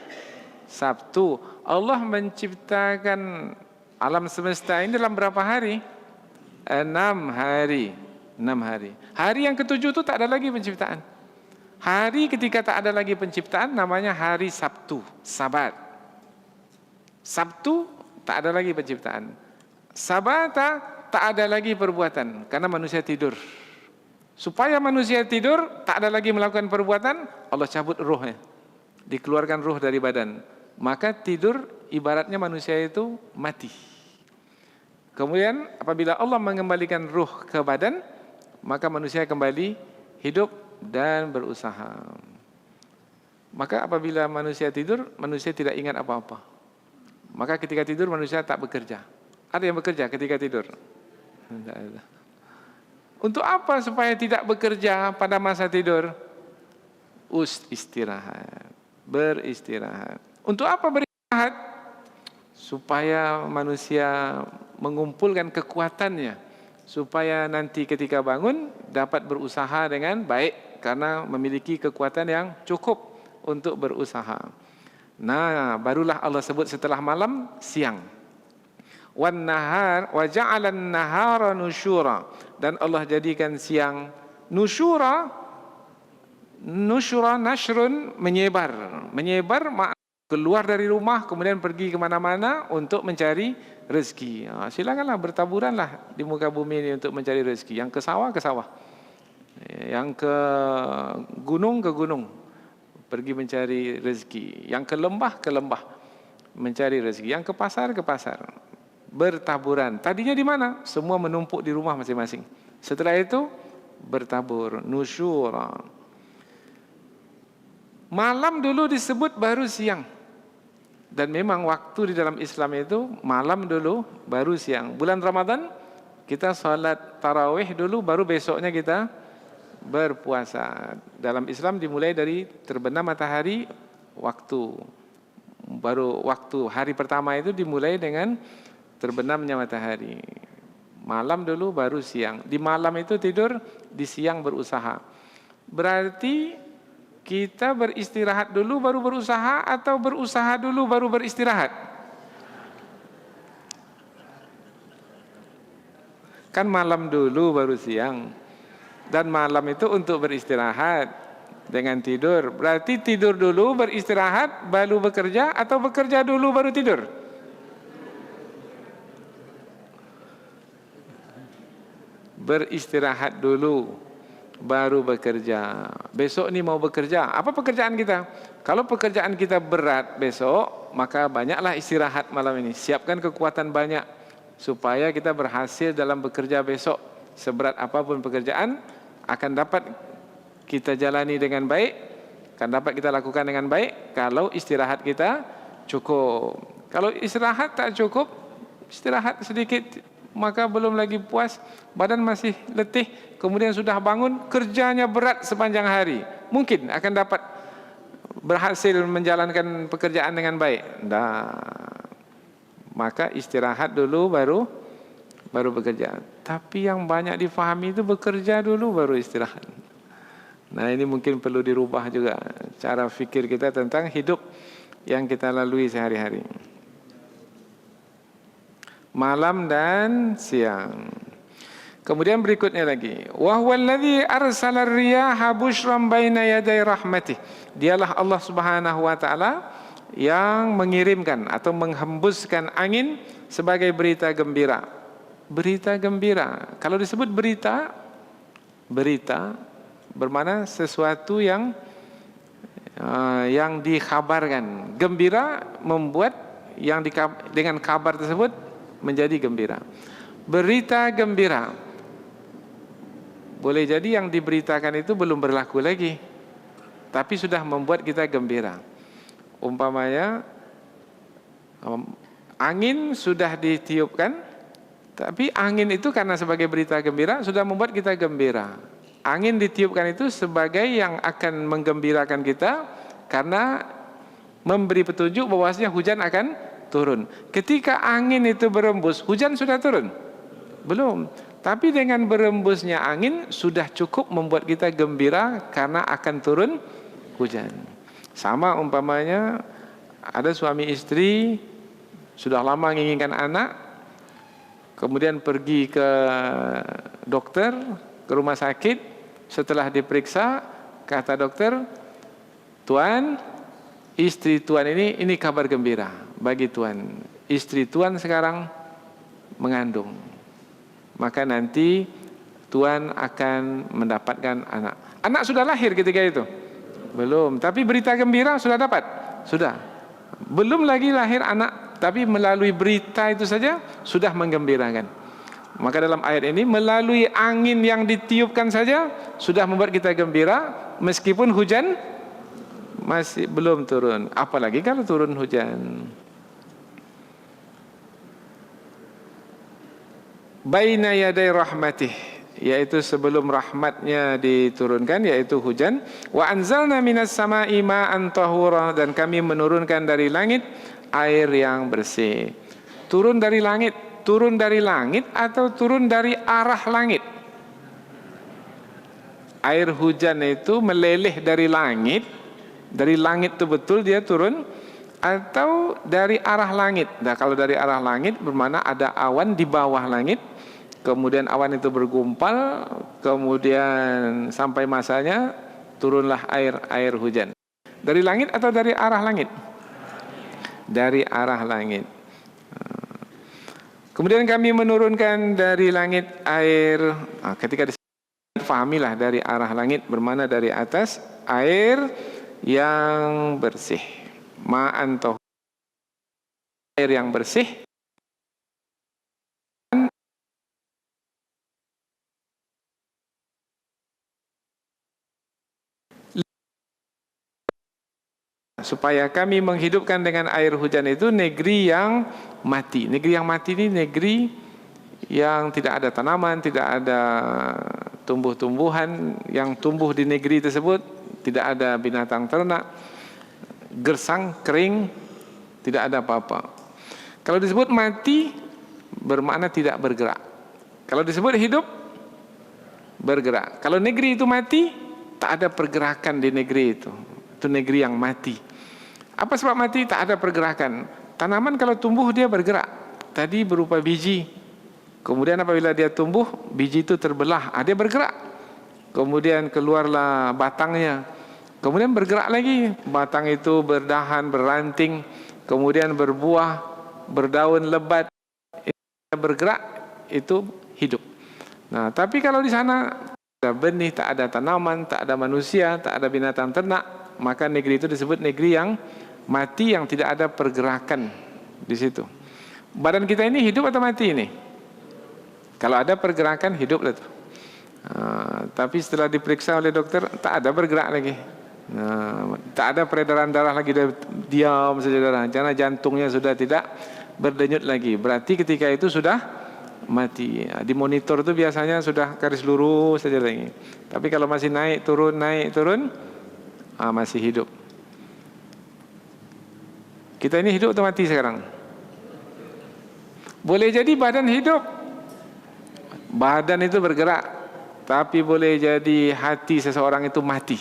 Sabtu. Allah menciptakan alam semesta ini dalam berapa hari? 6 hari. 6 hari. Hari yang ketujuh itu tak ada lagi penciptaan. Hari ketika tak ada lagi penciptaan namanya hari Sabtu, Sabat. Sabtu tak ada lagi penciptaan. Sabata tak ada lagi perbuatan karena manusia tidur. Supaya manusia tidur, tak ada lagi melakukan perbuatan, Allah cabut ruhnya. Dikeluarkan ruh dari badan. Maka tidur ibaratnya manusia itu mati. Kemudian apabila Allah mengembalikan ruh ke badan, maka manusia kembali hidup dan berusaha. Maka apabila manusia tidur, manusia tidak ingat apa-apa. Maka ketika tidur manusia tak bekerja. Ada yang bekerja ketika tidur? Tidak ada. Untuk apa supaya tidak bekerja pada masa tidur? Istirahat, beristirahat. Untuk apa beristirahat? Supaya manusia mengumpulkan kekuatannya, supaya nanti ketika bangun dapat berusaha dengan baik karena memiliki kekuatan yang cukup untuk berusaha. Nah, barulah Allah sebut setelah malam siang. Wan nahar wa ja'alan nahara nusyura, dan Allah jadikan siang nusyura. Nusyura nashrun, menyebar keluar dari rumah kemudian pergi kemana-mana untuk mencari rezeki. Silakanlah bertaburanlah di muka bumi ini untuk mencari rezeki. Yang ke sawah ke sawah, yang ke gunung ke gunung pergi mencari rezeki, yang ke lembah mencari rezeki, yang ke pasar bertaburan. Tadinya di mana? Semua menumpuk di rumah masing-masing. Setelah itu bertabur, nusyura. Malam dulu disebut baru siang. Dan memang waktu di dalam Islam itu malam dulu baru siang. Bulan Ramadan kita salat tarawih dulu, baru besoknya kita berpuasa. Dalam Islam dimulai dari terbenam matahari, baru waktu hari pertama itu dimulai dengan terbenamnya matahari. Malam dulu baru siang. Di malam itu tidur, di siang berusaha. Berarti kita beristirahat dulu baru berusaha, atau berusaha dulu baru beristirahat? Kan malam dulu baru siang. Dan malam itu untuk beristirahat dengan tidur. Berarti tidur dulu beristirahat baru bekerja, atau bekerja dulu baru tidur? Beristirahat dulu baru bekerja. Besok ni mau bekerja. Apa pekerjaan kita? Kalau pekerjaan kita berat besok, maka banyaklah istirahat malam ini. Siapkan kekuatan banyak supaya kita berhasil dalam bekerja besok. Seberat apapun pekerjaan akan dapat kita jalani dengan baik, akan dapat kita lakukan dengan baik kalau istirahat kita cukup. Kalau istirahat tak cukup, istirahat sedikit, maka belum lagi puas, badan masih letih, kemudian sudah bangun, kerjanya berat sepanjang hari, mungkin akan dapat berhasil menjalankan pekerjaan dengan baik? Nah, maka istirahat dulu baru bekerja. Tapi yang banyak difahami itu bekerja dulu baru istirahat. Nah, ini mungkin perlu dirubah juga cara fikir kita tentang hidup yang kita lalui sehari-hari. Malam dan siang. Kemudian berikutnya lagi, wa huwallazi arsala ar-riyaha busyran baina yaday rahmatih. Dialah Allah Subhanahu wa taala yang mengirimkan atau menghembuskan angin sebagai berita gembira. Berita gembira. Kalau disebut berita bermakna sesuatu yang dikhabarkan. Gembira membuat yang dengan kabar tersebut menjadi gembira. Berita gembira. Boleh jadi yang diberitakan itu belum berlaku lagi, tapi sudah membuat kita gembira. Umpamanya angin sudah ditiupkan, tapi angin itu karena sebagai berita gembira sudah membuat kita gembira. Angin ditiupkan itu sebagai yang akan menggembirakan kita karena memberi petunjuk bahwasanya hujan akan turun. Ketika angin itu berembus, hujan sudah turun? Belum. Tapi dengan berembusnya angin sudah cukup membuat kita gembira karena akan turun hujan. Sama umpamanya ada suami istri sudah lama menginginkan anak, kemudian pergi ke dokter, ke rumah sakit. Setelah diperiksa, kata dokter, Tuan, istri Tuan ini kabar gembira bagi Tuan. Istri Tuan sekarang mengandung. Maka nanti Tuan akan mendapatkan anak. Anak sudah lahir ketika itu? Belum. Tapi berita gembira sudah dapat? Sudah. Belum lagi lahir anak, tapi melalui berita itu saja sudah menggembirakan. Maka dalam ayat ini, melalui angin yang ditiupkan saja sudah membuat kita gembira, meskipun hujan masih belum turun. Apalagi kalau turun hujan. Baina yaday rahmatih, yaitu sebelum rahmatnya diturunkan, yaitu hujan. Wa anzalna minas sama'i ma'an tahura, dan kami menurunkan dari langit air yang bersih. Turun dari langit atau turun dari arah langit? Air hujan itu meleleh dari langit itu betul dia turun, atau dari arah langit? Nah, kalau dari arah langit bermakna ada awan di bawah langit, kemudian awan itu bergumpal, kemudian sampai masanya turunlah air hujan. Dari langit atau dari arah langit? Dari arah langit. Kemudian kami menurunkan dari langit air. Ketika difahamilah dari arah langit bermakna dari atas, air yang bersih. Ma'an tahur, air yang bersih. Supaya kami menghidupkan dengan air hujan itu negeri yang mati. Negeri yang mati ini negeri yang tidak ada tanaman, tidak ada tumbuh-tumbuhan yang tumbuh di negeri tersebut, tidak ada binatang ternak, gersang, kering, tidak ada apa-apa. Kalau disebut mati bermakna tidak bergerak. Kalau disebut hidup, bergerak. Kalau negeri itu mati, tak ada pergerakan di negeri itu. Itu negeri yang mati. Apa sebab mati? Tak ada pergerakan. Tanaman kalau tumbuh dia bergerak. Tadi berupa biji. Kemudian apabila dia tumbuh, biji itu terbelah, dia bergerak. Kemudian keluarlah batangnya. Kemudian bergerak lagi. Batang itu berdahan, beranting, kemudian berbuah, berdaun lebat. Bergerak, itu hidup. Nah, tapi kalau di sana ada benih, tak ada tanaman, tak ada manusia, tak ada binatang ternak, maka negeri itu disebut negeri yang mati, yang tidak ada pergerakan di situ. Badan kita ini hidup atau mati ini? Kalau ada pergerakan, hidup lah tuh. Tapi setelah diperiksa oleh dokter, tak ada bergerak lagi. Tak ada peredaran darah lagi, dia diam saja darah. Karena jantungnya sudah tidak berdenyut lagi. Berarti ketika itu sudah mati. Di monitor itu biasanya sudah garis lurus saja lagi. Tapi kalau masih naik turun, masih hidup. Kita ini hidup atau mati sekarang? Boleh jadi badan hidup, badan itu bergerak, tapi boleh jadi hati seseorang itu mati.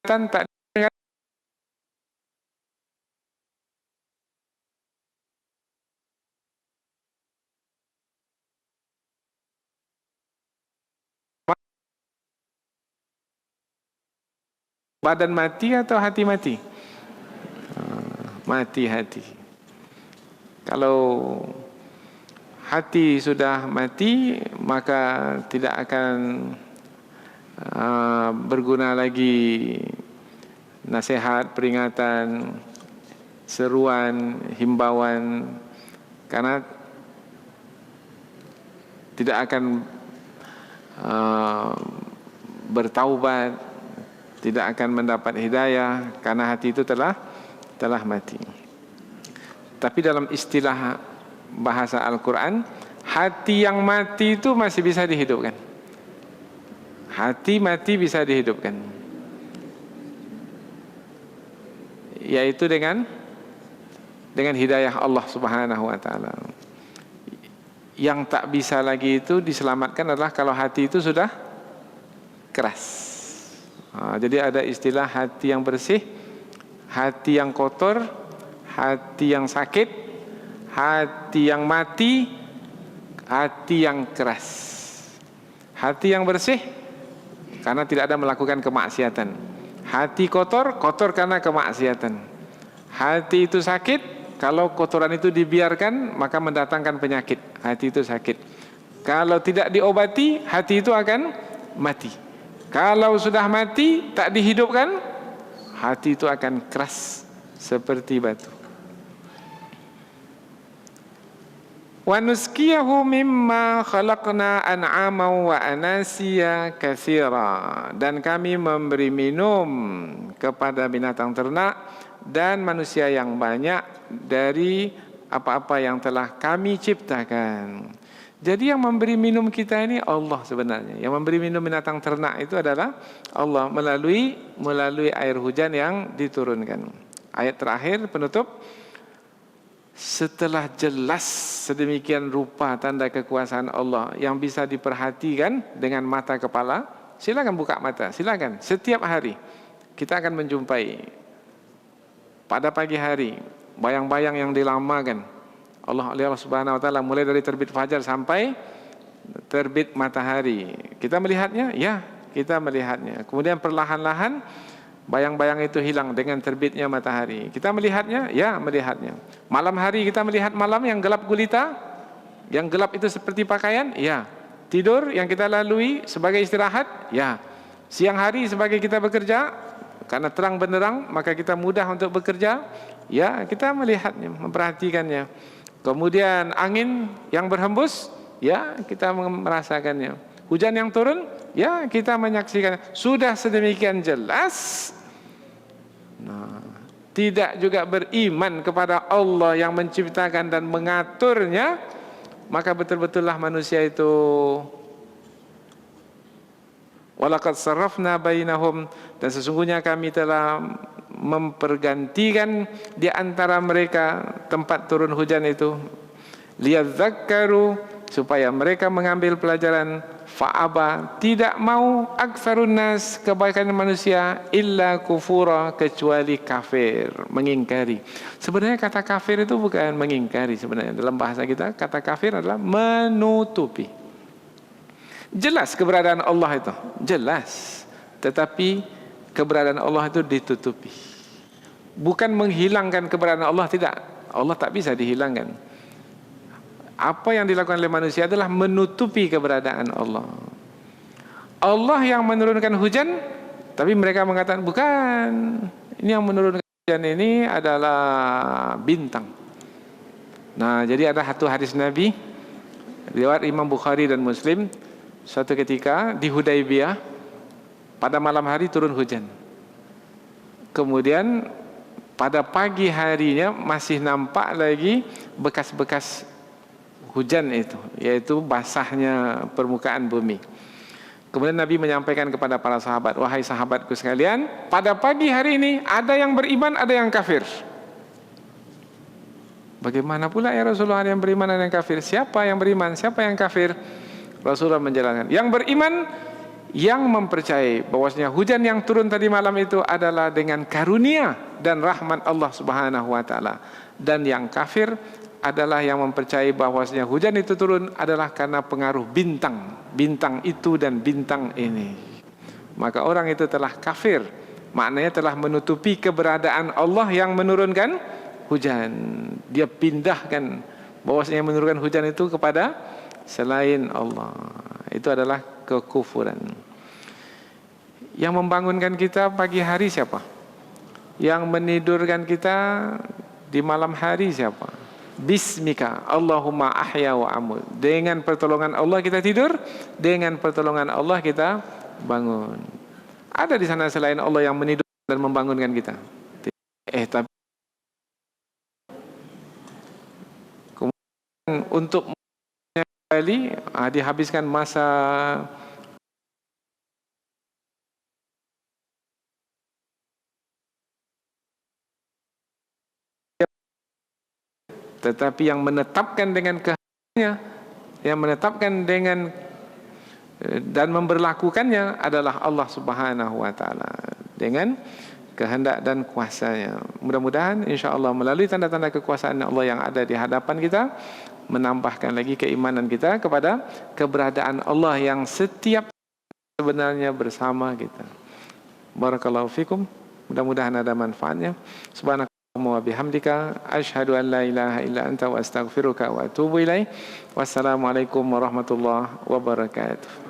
Tak badan mati atau hati mati? Mati hati. Kalau hati sudah mati, maka tidak akan berguna lagi nasihat, peringatan, seruan, himbauan, karena tidak akan bertaubat, tidak akan mendapat hidayah karena hati itu telah mati. Tapi dalam istilah bahasa Al-Quran, hati yang mati itu masih bisa dihidupkan. Hati mati bisa dihidupkan, yaitu dengan hidayah Allah Subhanahu wa taala. Yang tak bisa lagi itu diselamatkan adalah kalau hati itu sudah keras. Jadi ada istilah hati yang bersih, hati yang kotor, hati yang sakit, hati yang mati, hati yang keras. Hati yang bersih karena tidak ada melakukan kemaksiatan. Hati kotor, kotor karena kemaksiatan. Hati itu sakit, kalau kotoran itu dibiarkan maka mendatangkan penyakit. Hati itu sakit. Kalau tidak diobati, hati itu akan mati. Kalau sudah mati, tak dihidupkan, hati itu akan keras seperti batu. Wa nusqiyahu mimma khalaqna an'ama wa anasiya katsira, dan kami memberi minum kepada binatang ternak dan manusia yang banyak dari apa-apa yang telah kami ciptakan. Jadi yang memberi minum kita ini Allah sebenarnya. Yang memberi minum binatang ternak itu adalah Allah melalui air hujan yang diturunkan. Ayat terakhir penutup, setelah jelas sedemikian rupa tanda kekuasaan Allah yang bisa diperhatikan dengan mata kepala, silakan buka mata, silakan. Setiap hari kita akan menjumpai pada pagi hari bayang-bayang yang dilamakan Allah Subhanahu wa taala mulai dari terbit fajar sampai terbit matahari. Kita melihatnya? Ya, kita melihatnya. Kemudian perlahan-lahan bayang-bayang itu hilang dengan terbitnya matahari. Kita melihatnya? Ya, melihatnya. Malam hari kita melihat malam yang gelap gulita. Yang gelap itu seperti pakaian? Ya. Tidur yang kita lalui sebagai istirahat? Ya. Siang hari sebagai kita bekerja, karena terang benderang maka kita mudah untuk bekerja. Ya, kita melihatnya, memperhatikannya. Kemudian angin yang berhembus, ya kita merasakannya. Hujan yang turun, ya kita menyaksikan. Sudah sedemikian jelas. Tidak juga beriman kepada Allah yang menciptakan dan mengaturnya, maka betul-betullah manusia itu walaqad sarrafna bainahum, dan sesungguhnya kami telah mempergantikan di antara mereka tempat turun hujan itu, liyadzakkaru, supaya mereka mengambil pelajaran. Fa'aba, tidak mau aktsarun nas, kebanyakan manusia, illa kufura, kecuali kafir, mengingkari. Sebenarnya kata kafir itu bukan mengingkari, sebenarnya dalam bahasa kita kata kafir adalah menutupi. Jelas keberadaan Allah itu, jelas, tetapi keberadaan Allah itu ditutupi. Bukan menghilangkan keberadaan Allah, tidak. Allah tak bisa dihilangkan. Apa yang dilakukan oleh manusia adalah menutupi keberadaan Allah. Allah yang menurunkan hujan, tapi mereka mengatakan bukan. Ini yang menurunkan hujan ini adalah bintang. Nah, jadi ada satu hadis Nabi riwayat Imam Bukhari dan Muslim. Suatu ketika di Hudaybiyah pada malam hari turun hujan. Kemudian pada pagi harinya masih nampak lagi bekas-bekas hujan itu, yaitu basahnya permukaan bumi. Kemudian Nabi menyampaikan kepada para sahabat, wahai sahabatku sekalian, pada pagi hari ini ada yang beriman, ada yang kafir. Bagaimana pula ya Rasulullah, ada yang beriman, ada yang kafir? Siapa yang beriman, siapa yang kafir? Rasulullah menjelaskan, yang beriman yang mempercayai bahwasanya hujan yang turun tadi malam itu adalah dengan karunia dan rahmat Allah Subhanahu wa taala. Dan yang kafir adalah yang mempercayai bahwasanya hujan itu turun adalah karena pengaruh bintang, bintang itu dan bintang ini. Maka orang itu telah kafir, maknanya telah menutupi keberadaan Allah yang menurunkan hujan. Dia pindahkan bahwasanya menurunkan hujan itu kepada selain Allah. Itu adalah kekufuran. Yang membangunkan kita pagi hari siapa? Yang menidurkan kita di malam hari siapa? bismika Allahumma ahya wa amut. Dengan pertolongan Allah kita tidur, dengan pertolongan Allah kita bangun. Ada di sana selain Allah yang menidur dan membangunkan kita? Tapi kemudian untuk kembali dihabiskan masa tetapi yang menetapkan dengan kehendaknya, yang menetapkan dengan dan memberlakukannya adalah Allah Subhanahu wa taala dengan kehendak dan kuasanya. Mudah-mudahan insya-Allah melalui tanda-tanda kekuasaan Allah yang ada di hadapan kita menambahkan lagi keimanan kita kepada keberadaan Allah yang setiap sebenarnya bersama kita. Barakallahu fikum. Mudah-mudahan ada manfaatnya. Subhanakallahumma wa bihamdika asyhadu an la ilaha illa anta wa astaghfiruka wa atubu ilaik. Wassalamualaikum warahmatullahi wabarakatuh.